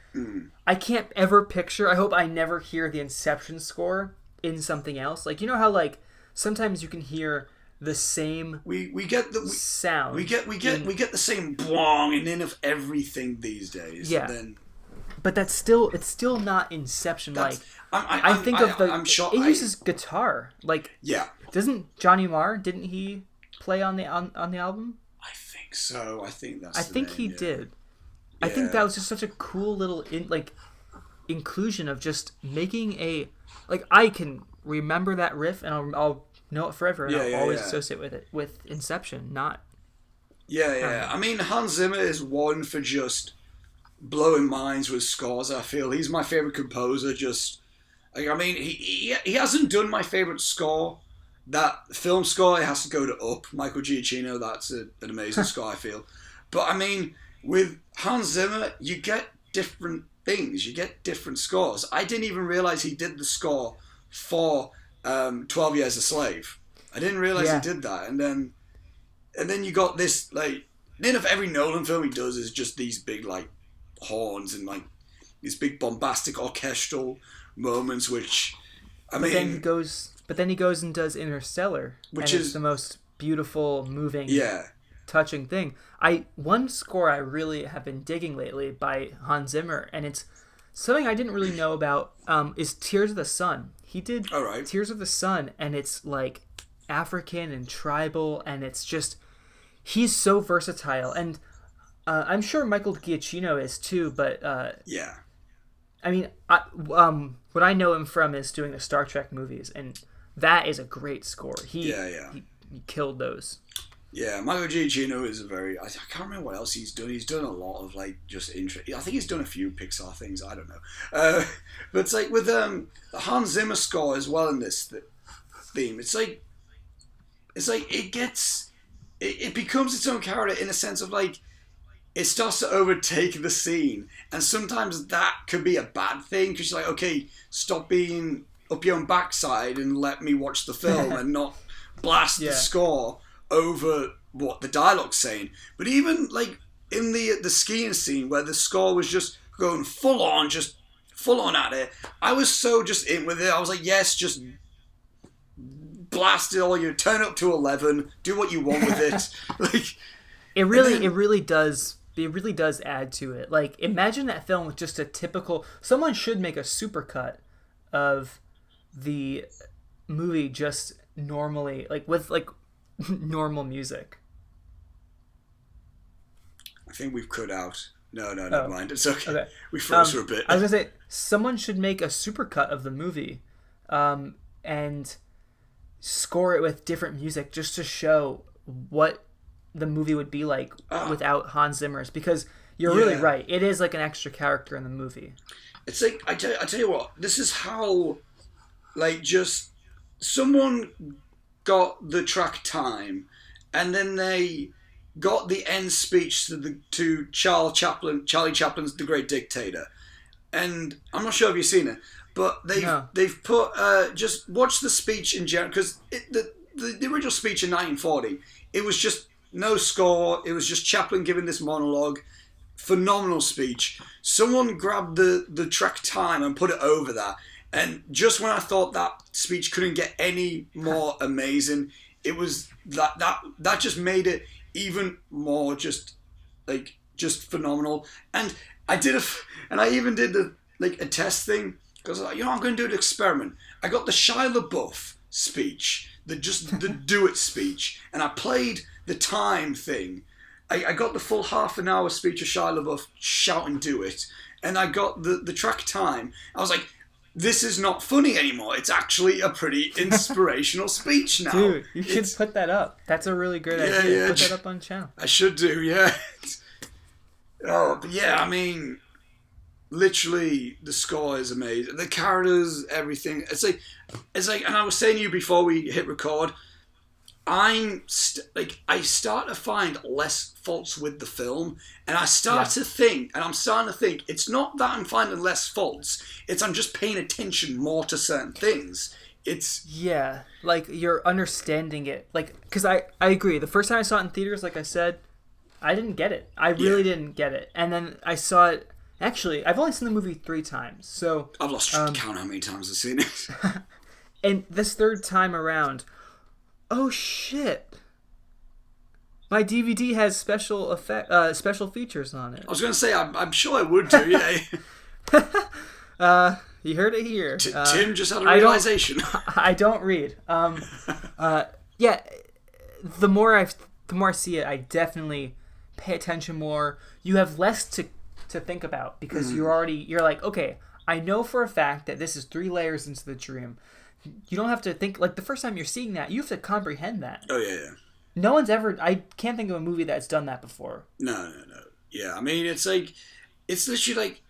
I can't ever picture. I hope I never hear the Inception score in something else. Like you know how like sometimes you can hear the same we get the sound. We get the same bwong and in of everything these days. Yeah. Then, but it's still not Inception. Like I'm sure it uses guitar. Like doesn't Johnny Marr? Didn't he play on the album? I think so. I think he did. I think that was just such a cool little inclusion of just making a I can remember that riff and I'll know it forever and I'll always associate with Inception. Not. Yeah. I mean, Hans Zimmer is one for just blowing minds with scores. I feel he's my favorite composer. Just I mean, he hasn't done my favorite score. That film score, it has to go to Up. Michael Giacchino, that's an amazing score, I feel. But I mean, with Hans Zimmer, you get different things. You get different scores. I didn't even realize he did the score for 12 Years a Slave. I didn't realize he did that. And then you got this, like, the end of every Nolan film he does is just these big, like, horns and, like, these big bombastic orchestral moments, which, I mean... But then he goes and does Interstellar, which is the most beautiful, moving, touching thing. One score I really have been digging lately by Hans Zimmer, and it's something I didn't really know about, is Tears of the Sun. He did Tears of the Sun, and it's like African and tribal, and it's just he's so versatile, and I'm sure Michael Giacchino is too. But I mean, what I know him from is doing the Star Trek movies, and that is a great score. He killed those. Yeah, Michael Giacchino is I can't remember what else he's done. He's done a lot of like just I think he's done a few Pixar things. I don't know. But it's like with the Hans Zimmer score as well in this theme. It's like it becomes its own character in a sense of like it starts to overtake the scene, and sometimes that could be a bad thing because you're like, okay, stop being up your own backside and let me watch the film and not blast the score over what the dialogue's saying. But even like in the skiing scene where the score was just going full on at it, I was so just in with it. I was like, yes, just blast it all, you turn it up to 11, do what you want with it. Like It really does add to it. Like, imagine that film with just a typical. Someone should make a supercut of the movie just normally, like with like normal music. I think we've cut out. No, never mind. It's okay. We froze for a bit. I was gonna say someone should make a supercut of the movie, and score it with different music just to show what the movie would be like without Hans Zimmer's, because you're really right. It is like an extra character in the movie. It's like I tell you what. This is how, like, just someone got the track Time, and then they got the end speech to Charlie Chaplin's The Great Dictator, and I'm not sure if you've seen it, but they've put just watch the speech in general, because the original speech in 1940, it was just no score, it was just Chaplin giving this monologue, phenomenal speech. Someone grabbed the track Time and put it over that, and just when I thought that speech couldn't get any more amazing, it was that just made it even more just phenomenal. And I even did a test thing, because I'm going to do an experiment. I got the Shia LaBeouf speech, the Do It speech, and I played the Time thing. I got the full half an hour speech of Shia LaBeouf shouting Do It, and I got the track Time. I was like, this is not funny anymore. It's actually a pretty inspirational speech now. Dude, you should put that up. That's a really great idea. Yeah, put that up on the channel. I should do, yeah. But yeah, I mean, literally, the score is amazing. The characters, everything. It's like, and I was saying to you before we hit record, I start to find less faults with the film, and I start to think, and I'm starting to think, it's not that I'm finding less faults, it's I'm just paying attention more to certain things. It's... Yeah, like, you're understanding it. Like, because I agree, the first time I saw it in theaters, like I said, I didn't get it. I really didn't get it. And then I saw it, actually, I've only seen the movie 3 times, so... I've lost count how many times I've seen it. And this third time around... Oh shit! My DVD has special features on it. I was going to say, I'm sure I would do. Yeah. You heard it here. Tim just had a realization. I don't read. Yeah. The more I see it, I definitely pay attention more. You have less to think about, because you're like, okay, I know for a fact that this is 3 layers into the dream. You don't have to think, like, the first time you're seeing that, you have to comprehend that. Oh, yeah. No one's ever... I can't think of a movie that's done that before. No. Yeah, I mean, it's like... It's literally like...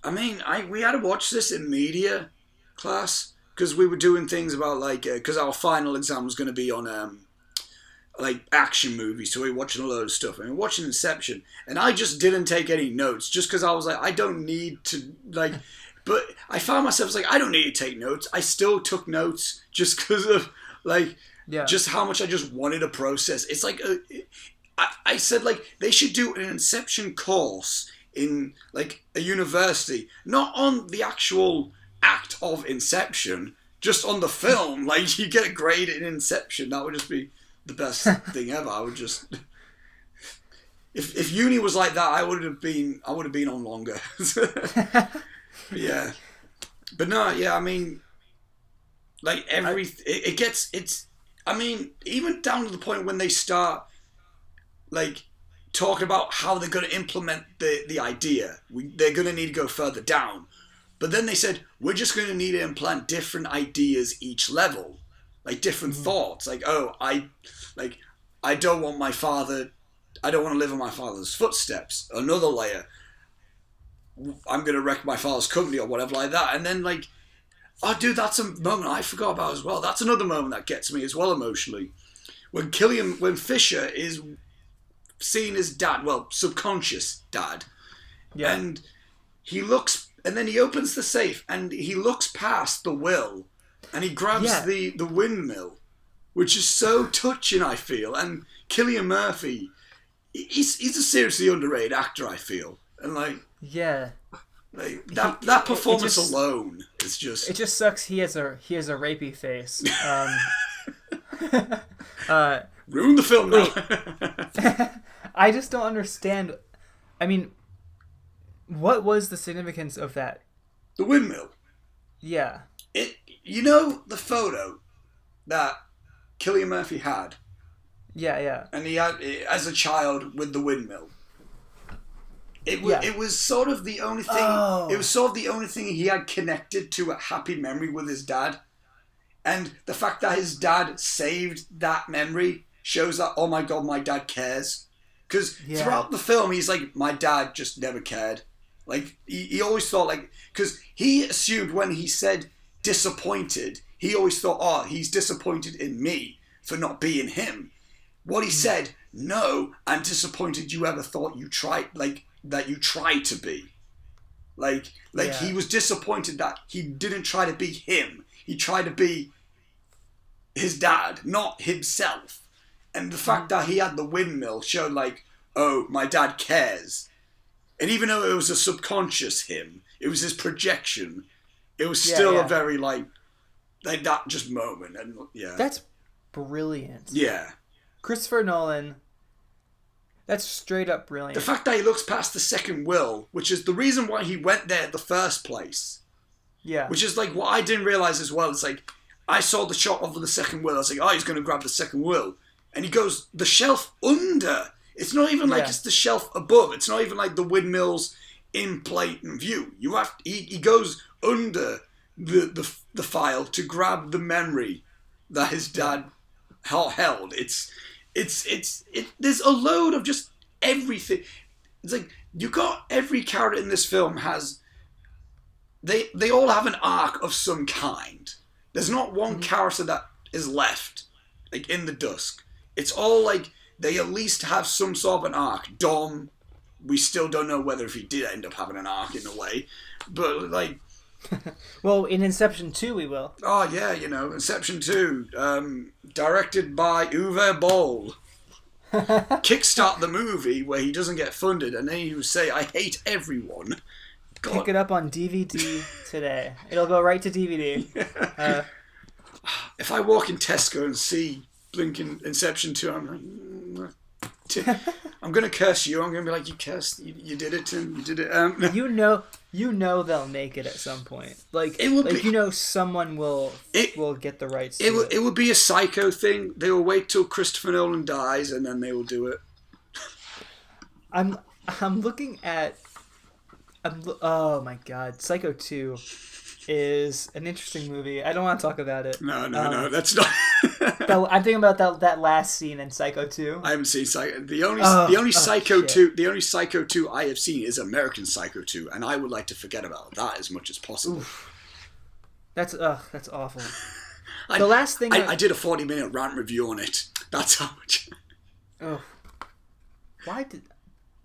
I mean, we had to watch this in media class, because we were doing things about, like... Because our final exam was going to be on, like, action movies, so we were watching a load of stuff. And we were watching Inception, and I just didn't take any notes, just because I was like, I don't need to, like... But I found myself like, I don't need to take notes. I still took notes just because of, like, just how much I just wanted to process. It's like, I said, like, they should do an Inception course in, like, a university. Not on the actual act of Inception, just on the film. Like, you get a grade in Inception. That would just be the best thing ever. I would just... If uni was like that, I would have been on longer. Yeah, but no, yeah, I mean, like, I mean, even down to the point when they start, like, talking about how they're going to implement the idea. They're going to need to go further down. But then they said, we're just going to need to implant different ideas each level, like different thoughts. Like, I don't want to live in my father's footsteps. Another layer. I'm going to wreck my father's company or whatever like that. And then, like, oh, dude, that's a moment I forgot about as well. That's another moment that gets me as well emotionally. When Fisher is seeing his dad, well, subconscious dad. Yeah. And he looks, and then he opens the safe and he looks past the will and he grabs the windmill, which is so touching, I feel. And Cillian Murphy, he's a seriously underrated actor, I feel. And, like... Yeah, like, that performance alone is just... It just sucks. He has a rapey face. Ruin the film now. I just don't understand. I mean, what was the significance of that? The windmill. Yeah. You know the photo that Cillian Murphy had? Yeah. And he had it as a child with the windmill. It was sort of the only thing. Oh. It was sort of the only thing he had connected to a happy memory with his dad, and the fact that his dad saved that memory shows that, oh my god, my dad cares. Because throughout the film, he's like, my dad just never cared. Like he always thought, like, because he assumed when he said disappointed, he always thought, oh, he's disappointed in me for not being him. What he said, no, I'm disappointed you ever thought you tried, like, that you tried to be. Like he was disappointed that he didn't try to be him. He tried to be his dad, not himself. And the fact that he had the windmill showed, like, oh, my dad cares. And even though it was a subconscious him, it was his projection, it was still a very, like that just moment. And That's brilliant. Yeah. Christopher Nolan, that's straight up brilliant. The fact that he looks past the second will, which is the reason why he went there in the first place. Yeah. Which is, like, what I didn't realise as well. It's like, I saw the shot of the second will. I was like, oh, he's going to grab the second will. And he goes, the shelf under. It's not even like it's the shelf above. It's not even like the windmill's in blatant view. He goes under the file to grab the memory that his dad held. There's a load of just everything. It's like, you got every character in this film has, they all have an arc of some kind. There's not one character that is left, like, in the dusk. It's all like, they at least have some sort of an arc. Dom, we still don't know whether if he did end up having an arc in a way, but, like... Well, in Inception 2 we will. Oh, yeah, Inception 2, directed by Uwe Boll. Kickstart the movie where he doesn't get funded, and then he would say, I hate everyone. God. Pick it up on DVD today. It'll go right to DVD. Yeah. If I walk in Tesco and see blinking Inception 2, I'm like... I'm going to curse you. I'm going to be like, you cursed. You did it, Tim. You did it. You know they'll make it at some point. Like, it will be, someone will get the rights to it. It would be a Psycho thing. They will wait till Christopher Nolan dies and then they will do it. I'm looking at... oh my god. Psycho 2 is an interesting movie. I don't want to talk about it. No, that's not... I'm thinking about that last scene in Psycho 2. I haven't seen Psycho. The only Psycho 2 I have seen is American Psycho 2, and I would like to forget about that as much as possible. Oof. That's awful. The last thing I did a 40-minute rant review on it. That's how much. Oh, why did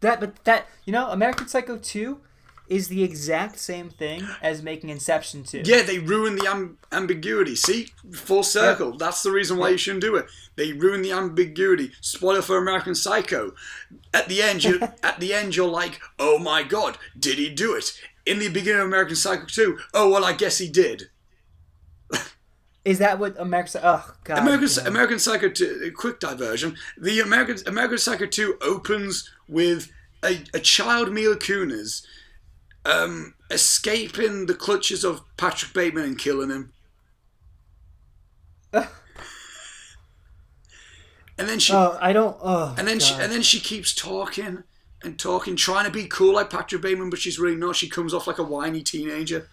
that? But that, American Psycho 2 is the exact same thing as making Inception 2. Yeah, they ruined the ambiguity. See? Full circle. Yep. That's the reason why you shouldn't do it. They ruined the ambiguity. Spoiler for American Psycho. At the end, you're like, oh my god, did he do it? In the beginning of American Psycho 2, oh, well, I guess he did. Is that what American... Oh, God. American Psycho 2, quick diversion. The American Psycho 2 opens with a child Mila Kunis escaping the clutches of Patrick Bateman and killing him. And then she and then she keeps talking and talking, trying to be cool like Patrick Bateman, but she's really not. She comes off like a whiny teenager.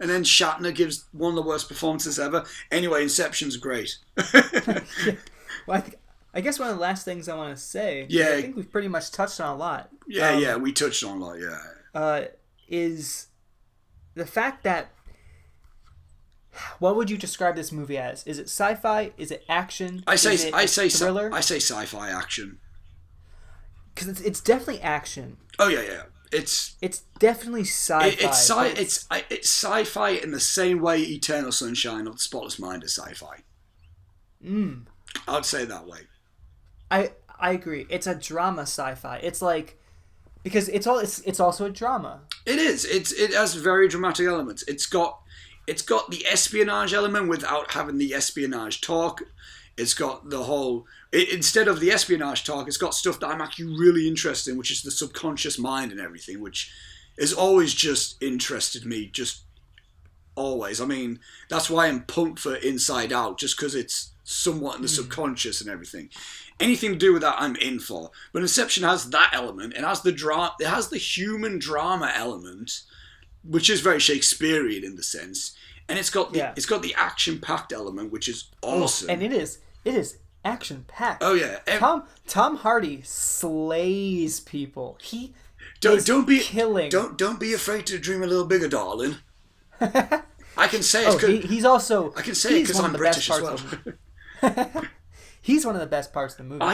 And then Shatner gives one of the worst performances ever. Anyway, Inception's great. Yeah. Well, I guess one of the last things I want to say, I think we've pretty much touched on a lot. Yeah, we touched on a lot, yeah. Is the fact that, what would you describe this movie as? Is it sci-fi? Is it action? I say thriller? I say sci-fi action. Because it's definitely action. Oh yeah. It's definitely sci-fi. It's sci-fi in the same way Eternal Sunshine of the Spotless Mind is sci-fi. I'd say it that way. I agree. It's a drama sci-fi. It's like, because it's also a drama. It is. It has very dramatic elements. it's got the espionage element without having the espionage talk. It's got the whole... instead of the espionage talk, it's got stuff that I'm actually really interested in, which is the subconscious mind and everything, which has always just interested me, just always. I mean, that's why I'm pumped for Inside Out, just because it's somewhat in the subconscious and everything. Anything to do with that, I'm in for. But Inception has that element. It has the human drama element, which is very Shakespearean in the sense, and it's got the action-packed element, which is awesome. And it is action-packed. Oh yeah, Tom Hardy slays people. Don't be killing. Don't be afraid to dream a little bigger, darling. I can say it. He's also. I can say it because I'm British as well. He's one of the best parts of the movie.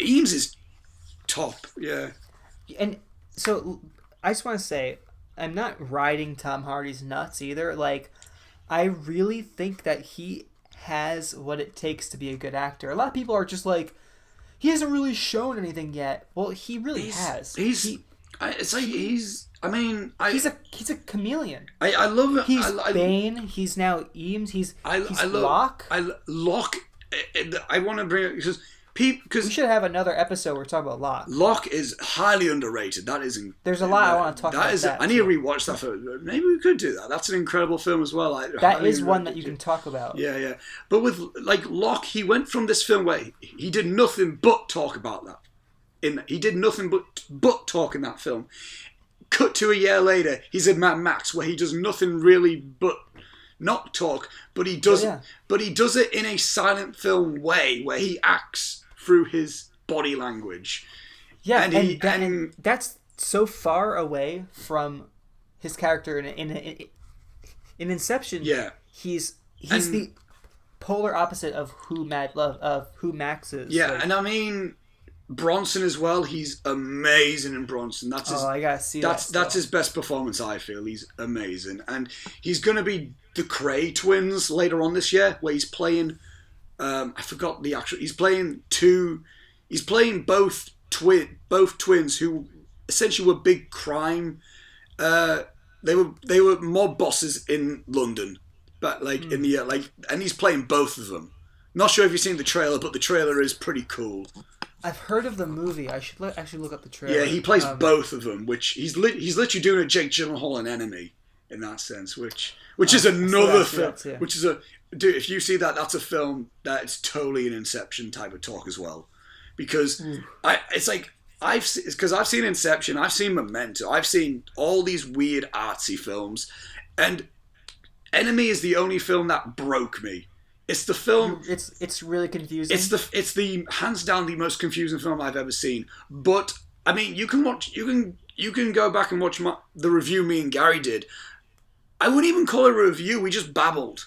Eames is top. Yeah. And so I just want to say, I'm not riding Tom Hardy's nuts either. Like, I really think that he has what it takes to be a good actor. A lot of people are just like, he hasn't really shown anything yet. Well, he really has. He's a chameleon. I love it. He's Bane. He's now Eames. He's Locke. Locke. I want to bring it because we should have another episode where we're talking about Locke. Locke is highly underrated. That isn't. There's a lot I want to talk about. I need to rewatch that film. Maybe we could do that. That's an incredible film as well. That is one that you can talk about. Yeah. But with Locke, he went from this film where he did nothing but talk about that. He did nothing but talk in that film. Cut to a year later, he's in Mad Max, where he does nothing really but not talk, but he does. Yeah. But he does it in a silent film way, where he acts through his body language. Yeah, and that's so far away from his character in Inception. Yeah, he's the polar opposite of who Max is. Yeah, and I mean, Bronson as well. He's amazing in Bronson. I gotta see that. That's his best performance. I feel he's amazing, and he's gonna be the Cray twins later on this year, where he's playing. I forgot the actual. He's playing both twins who essentially were big crime. They were mob bosses in London, but in the and he's playing both of them. Not sure if you've seen the trailer, but the trailer is pretty cool. I've heard of the movie. I should actually look up the trailer. Yeah, he plays both of them, which he's literally doing a Jake Gyllenhaal an enemy in that sense, which is another film. Which is dude, if you see that, that's a film that's totally an Inception type of talk as well, because I've seen Inception, I've seen Memento, I've seen all these weird artsy films, and Enemy is the only film that broke me. It's the film. It's really confusing. It's the hands down the most confusing film I've ever seen. But I mean, you can go back and watch the review me and Gary did. I wouldn't even call it a review. We just babbled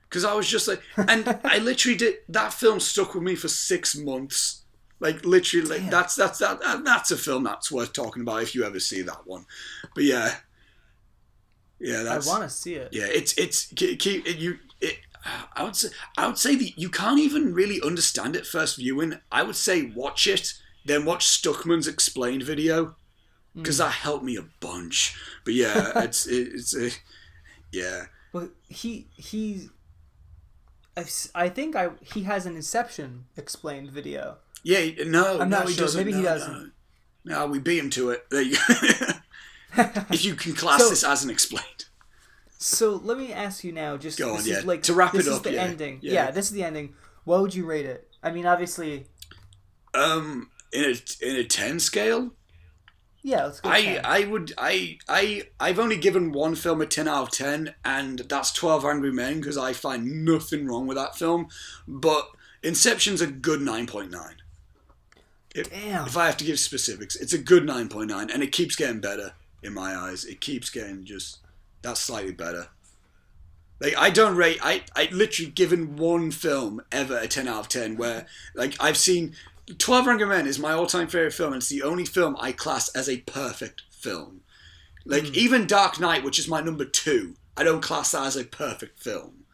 because I was just like, and I literally did. That film stuck with me for 6 months. Like literally, that's a film that's worth talking about if you ever see that one. But yeah, that's. I want to see it. Yeah, I would say that you can't even really understand it first viewing. I would say watch it, then watch Stuckman's explained video, because that helped me a bunch. But yeah, yeah. Well, I think he has an Inception explained video. Yeah, no, I'm not he sure. doesn't. Maybe he doesn't. No, we beat him to it. There you go. If you can class this as an explained. So let me ask you now, just go on, to wrap it up. This is the ending. Yeah, this is the ending. What would you rate it? I mean, obviously. In a 10 scale. Yeah, let's go. 10. I've only given one film a 10 out of 10, and that's 12 Angry Men, because I find nothing wrong with that film. But Inception's a good 9.9. Damn. If I have to give specifics, it's a good 9.9, and it keeps getting better in my eyes. It keeps getting just. That's slightly better. Like, I don't rate... I literally given one film ever a 10 out of 10 where, I've seen... 12 Angry Men is my all-time favourite film, and it's the only film I class as a perfect film. Even Dark Knight, which is my number 2, I don't class that as a perfect film.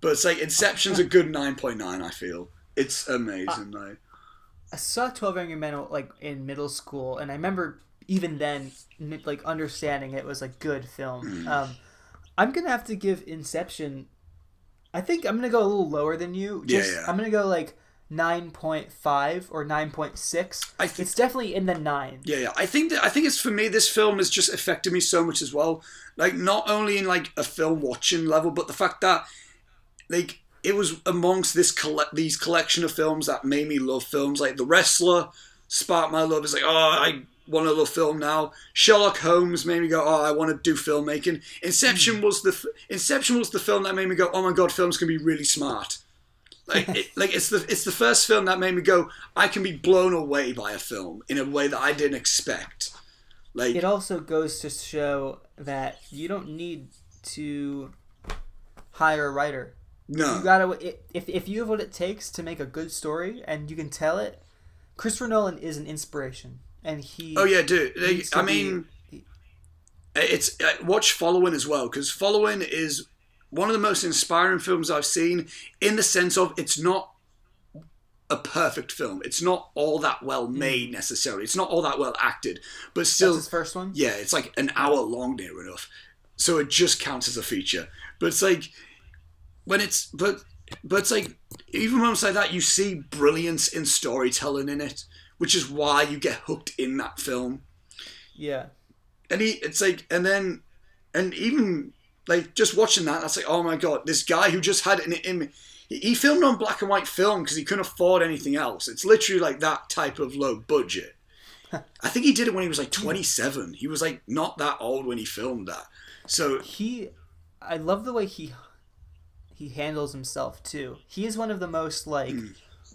But it's Inception's a good 9.9, I feel. It's amazing, I saw 12 Angry Men, in middle school, and I remember... even then, understanding it was a good film. I'm gonna have to give Inception. I think I'm gonna go a little lower than you. I'm gonna go like 9.5 or 9.6. It's definitely in the 9. Yeah. I think it's, for me, this film has just affected me so much as well. Like, not only in like a film watching level, but the fact that like it was amongst these collection of films that made me love films. Like The Wrestler sparked my love. It's like, I want to love film now. Sherlock Holmes made me go, I want to do filmmaking. Inception was the film that made me go, oh my god, films can be really smart. It's the first film that made me go, I can be blown away by a film in a way that I didn't expect. Like, it also goes to show that you don't need to hire a writer. No, you gotta. If you have what it takes to make a good story and you can tell it, Christopher Nolan is an inspiration, and he. Oh yeah, dude. It's watch Following as well, because Following is one of the most inspiring films I've seen, in the sense of it's not a perfect film. It's not all that well made necessarily. It's not all that well acted, but still. That's his first one? Yeah, it's like an hour long near enough. So it just counts as a feature. But it's like, but it's like, even moments like that, you see brilliance in storytelling in it, which is why you get hooked in that film. Yeah. And even like just watching that, that's like, oh my god, this guy who just had he filmed on black and white film because he couldn't afford anything else. It's literally like that type of low budget. I think he did it when he was like 27. He was like not that old when he filmed that. So I love the way he handles himself too. He is one of the most like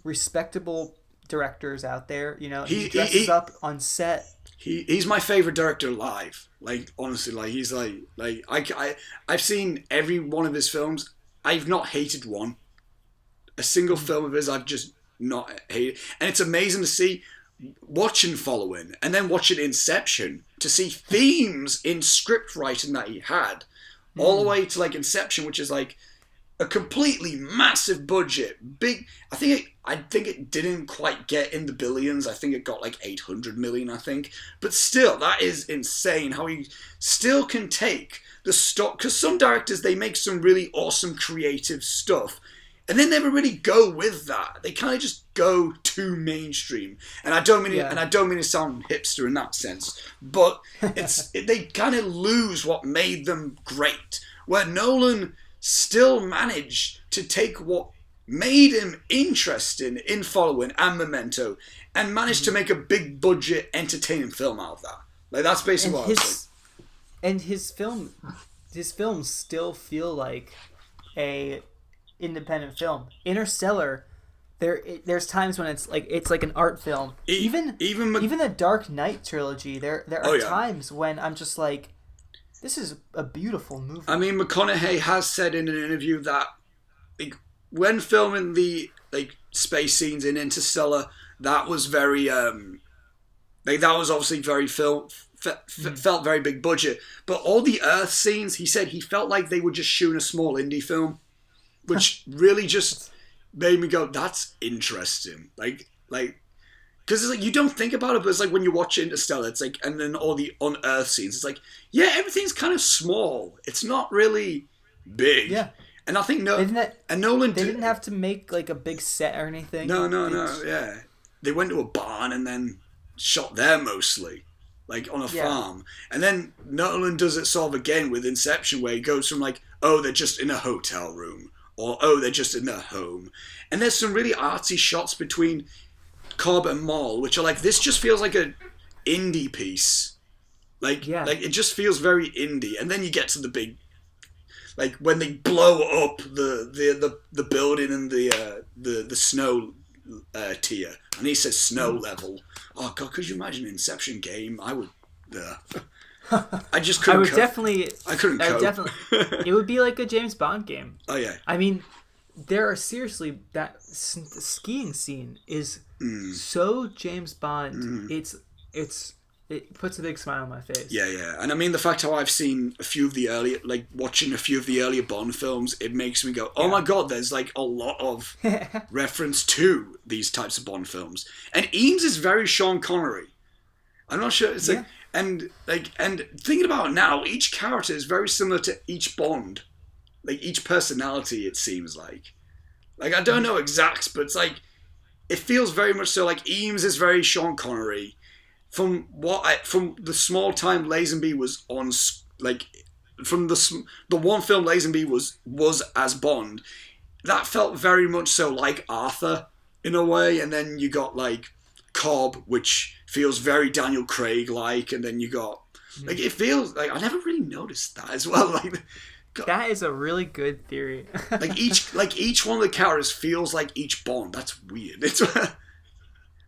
respectable directors out there. You know, he dresses up on set. He's my favorite director live. Like, honestly, like he's like I've seen every one of his films. I've not hated one. A single film of his I've just not hated. And it's amazing to see, watching Following and then watching Inception, to see themes in script writing that he had, all the way to like Inception, which is like a completely massive budget, big. I think it didn't quite get in the billions. I think it got like 800 million. I think, but still, that is insane. How he still can take the stock, because some directors, they make some really awesome creative stuff, and they never really go with that. They kind of just go too mainstream. And I don't mean to sound hipster in that sense, but they kind of lose what made them great. Where Nolan still managed to take what made him interesting in Following and Memento, and managed to make a big budget entertaining film out of that. Like, that's basically what I was saying. And his films still feel like a independent film. Interstellar, there's times when it's like an art film. Even the Dark Knight trilogy, there are times when I'm just like, this is a beautiful movie. I mean, McConaughey has said in an interview that when filming the space scenes in Interstellar, that was very that was obviously very felt very big budget. But all the Earth scenes, he said he felt like they were just shooting a small indie film, which really just made me go, that's interesting. Like. Because it's like, you don't think about it, but it's like when you watch Interstellar, it's like, and then all the on-Earth scenes, it's like, yeah, everything's kind of small. It's not really big. Yeah. And I think Nolan didn't have to make like a big set or anything. No, yeah. They went to a barn and then shot there mostly, like on a farm. And then Nolan does it sort of again with Inception, where he goes from like, oh, they're just in a hotel room, or oh, they're just in their home. And there's some really artsy shots between Cobb and Mall, which are like, this just feels like an indie piece. Like it just feels very indie. And then you get to the big, like when they blow up the building and the snow tier, and he says snow level. Oh god, could you imagine an Inception game? I would. I just couldn't. I couldn't. It would be like a James Bond game. Oh yeah. I mean, there are seriously that skiing scene is so James Bond. It puts a big smile on my face. Yeah. And I mean, the fact how I've seen a few of the earlier, like watching a few of the earlier Bond films, it makes me go, oh my god, there's like a lot of reference to these types of Bond films. And Eames is very Sean Connery. I'm not sure. It's like, and thinking about it now, each character is very similar to each Bond, like each personality. It seems like I don't know exact, but it's like it feels very much so. Like Eames is very Sean Connery. From the small time Lazenby was on, like from the one film Lazenby was as Bond, that felt very much so like Arthur in a way, and then you got like Cobb, which feels very Daniel Craig like, and then you got like it feels like I never really noticed that as well. Like that is a really good theory. each one of the characters feels like each Bond. That's weird. It's but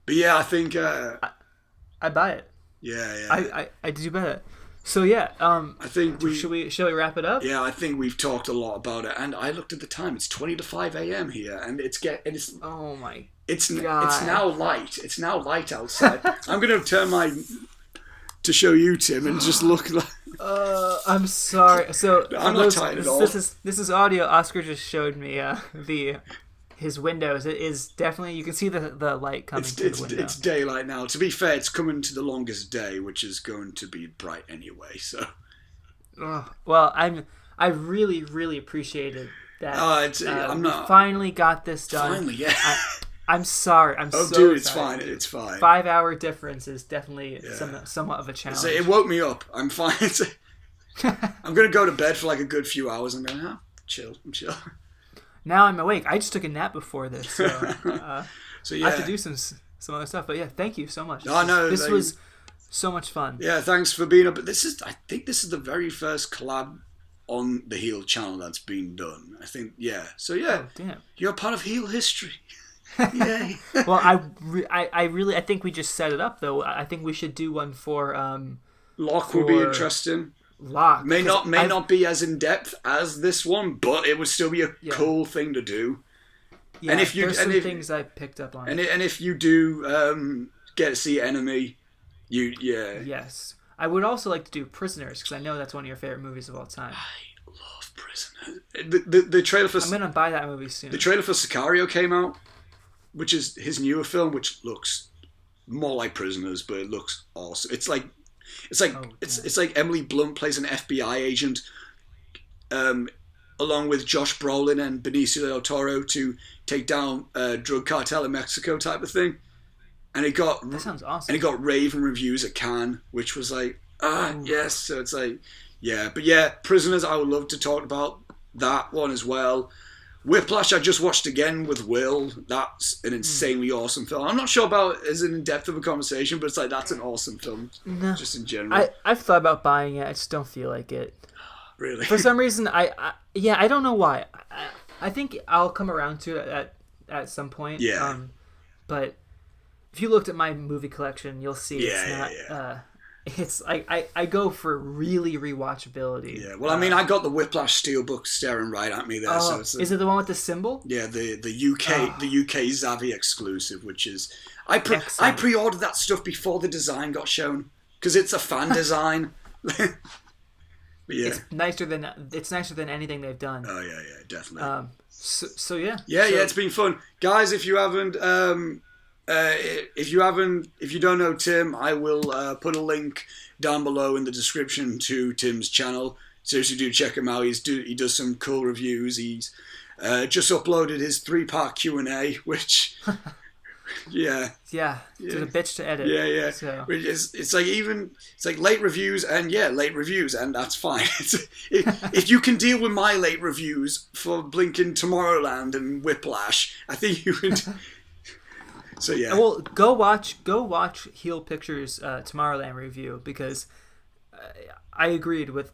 yeah, I think I buy it. Yeah. I do buy it. So yeah, I think should we wrap it up? Yeah, I think we've talked a lot about it, and I looked at the time. It's 20 to 5 a.m. here, and it's oh my. It's now light. It's now light outside. I'm going to turn to show you, Tim, and just look like... I'm sorry. So I'm not tired at all. This is audio. Oscar just showed me his windows. It is definitely, you can see the light coming through the window. It's daylight now. To be fair, it's coming to the longest day, which is going to be bright anyway. So, well, I really, really appreciated that. We finally got this done. Finally, yeah. I'm sorry. I'm so dude, it's sorry. fine. It's fine. 5-hour difference is definitely somewhat of a challenge. So it woke me up. I'm fine. I'm going to go to bed for like a good few hours. I'm going, I'm chill. Now I'm awake. I just took a nap before this, so, so yeah. I have to do some other stuff. But yeah, thank you so much. This was so much fun. Yeah, thanks for being up. I think this is the very first collab on the Heel channel that's been done. I think, yeah. So yeah, damn. You're part of Heel history. Yay. Well, I think we just set it up though. I think we should do one for Locke would be interesting. Locke may not be as in depth as this one, but it would still be a cool thing to do. Yeah, and there's some things I picked up on. And if you do get to see Enemy, Yes, I would also like to do Prisoners because I know that's one of your favorite movies of all time. I love Prisoners. The trailer for I'm gonna buy that movie soon. The trailer for Sicario came out, which is his newer film, which looks more like Prisoners, but it looks awesome. It's like Emily Blunt plays an FBI agent, along with Josh Brolin and Benicio del Toro to take down a drug cartel in Mexico type of thing. And that sounds awesome. And it got raving reviews at Cannes, which was like, yes. So it's like, yeah. But yeah, Prisoners, I would love to talk about that one as well. Whiplash, I just watched again with Will. That's an insanely awesome film. I'm not sure about as in depth of a conversation, but it's like that's an awesome film, just in general. I've thought about buying it. I just don't feel like it. Really? For some reason, I don't know why. I think I'll come around to it at some point. Yeah. But if you looked at my movie collection, you'll see it's I go for really rewatchability. Yeah, well, I mean, I got the Whiplash Steelbook staring right at me there. So is it the one with the symbol? Yeah, the UK Zavvi exclusive, which is I pre-ordered that stuff before the design got shown because it's a fan design. But yeah, it's nicer than anything they've done. Oh yeah, definitely. So yeah. Yeah, it's been fun, guys. If you haven't. If you don't know Tim, I will put a link down below in the description to Tim's channel. Seriously, do check him out. He does some cool reviews. He's just uploaded his 3-part Q&A, which yeah, it's a bitch to edit. Yeah. So. It's like late reviews, and that's fine. If you can deal with my late reviews for Blinking Tomorrowland and Whiplash, I think you would. So yeah. Well, go watch Heel Pictures Tomorrowland review because I agreed with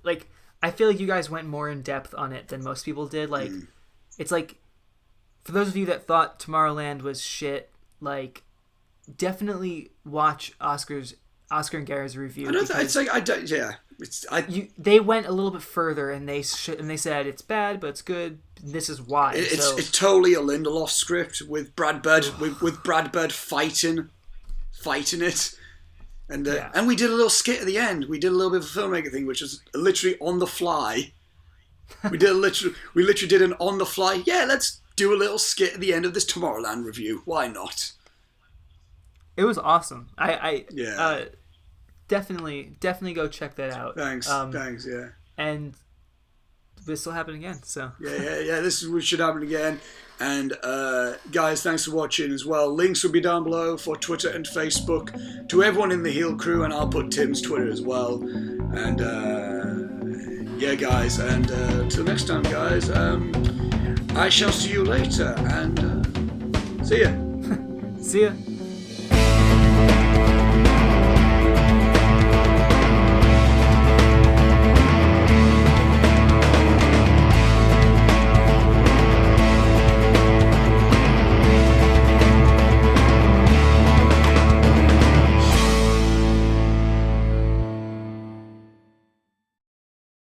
I feel like you guys went more in depth on it than most people did. It's like for those of you that thought Tomorrowland was shit, definitely watch Oscar and Gary's review. They went a little bit further and they said it's bad but it's good. This is why. It's totally a Lindelof script with Brad Bird with Brad Bird fighting it, and we did a little skit at the end. We did a little bit of a filmmaker thing, which was literally on the fly. We literally did an on the fly. Yeah, let's do a little skit at the end of this Tomorrowland review. Why not? It was awesome. definitely go check that out. Thanks, yeah. And this will happen again, so. Yeah, should happen again. And guys, thanks for watching as well. Links will be down below for Twitter and Facebook to everyone in the Heel crew, and I'll put Tim's Twitter as well. And yeah, guys, and till next time, guys, I shall see you later, and see ya. See ya.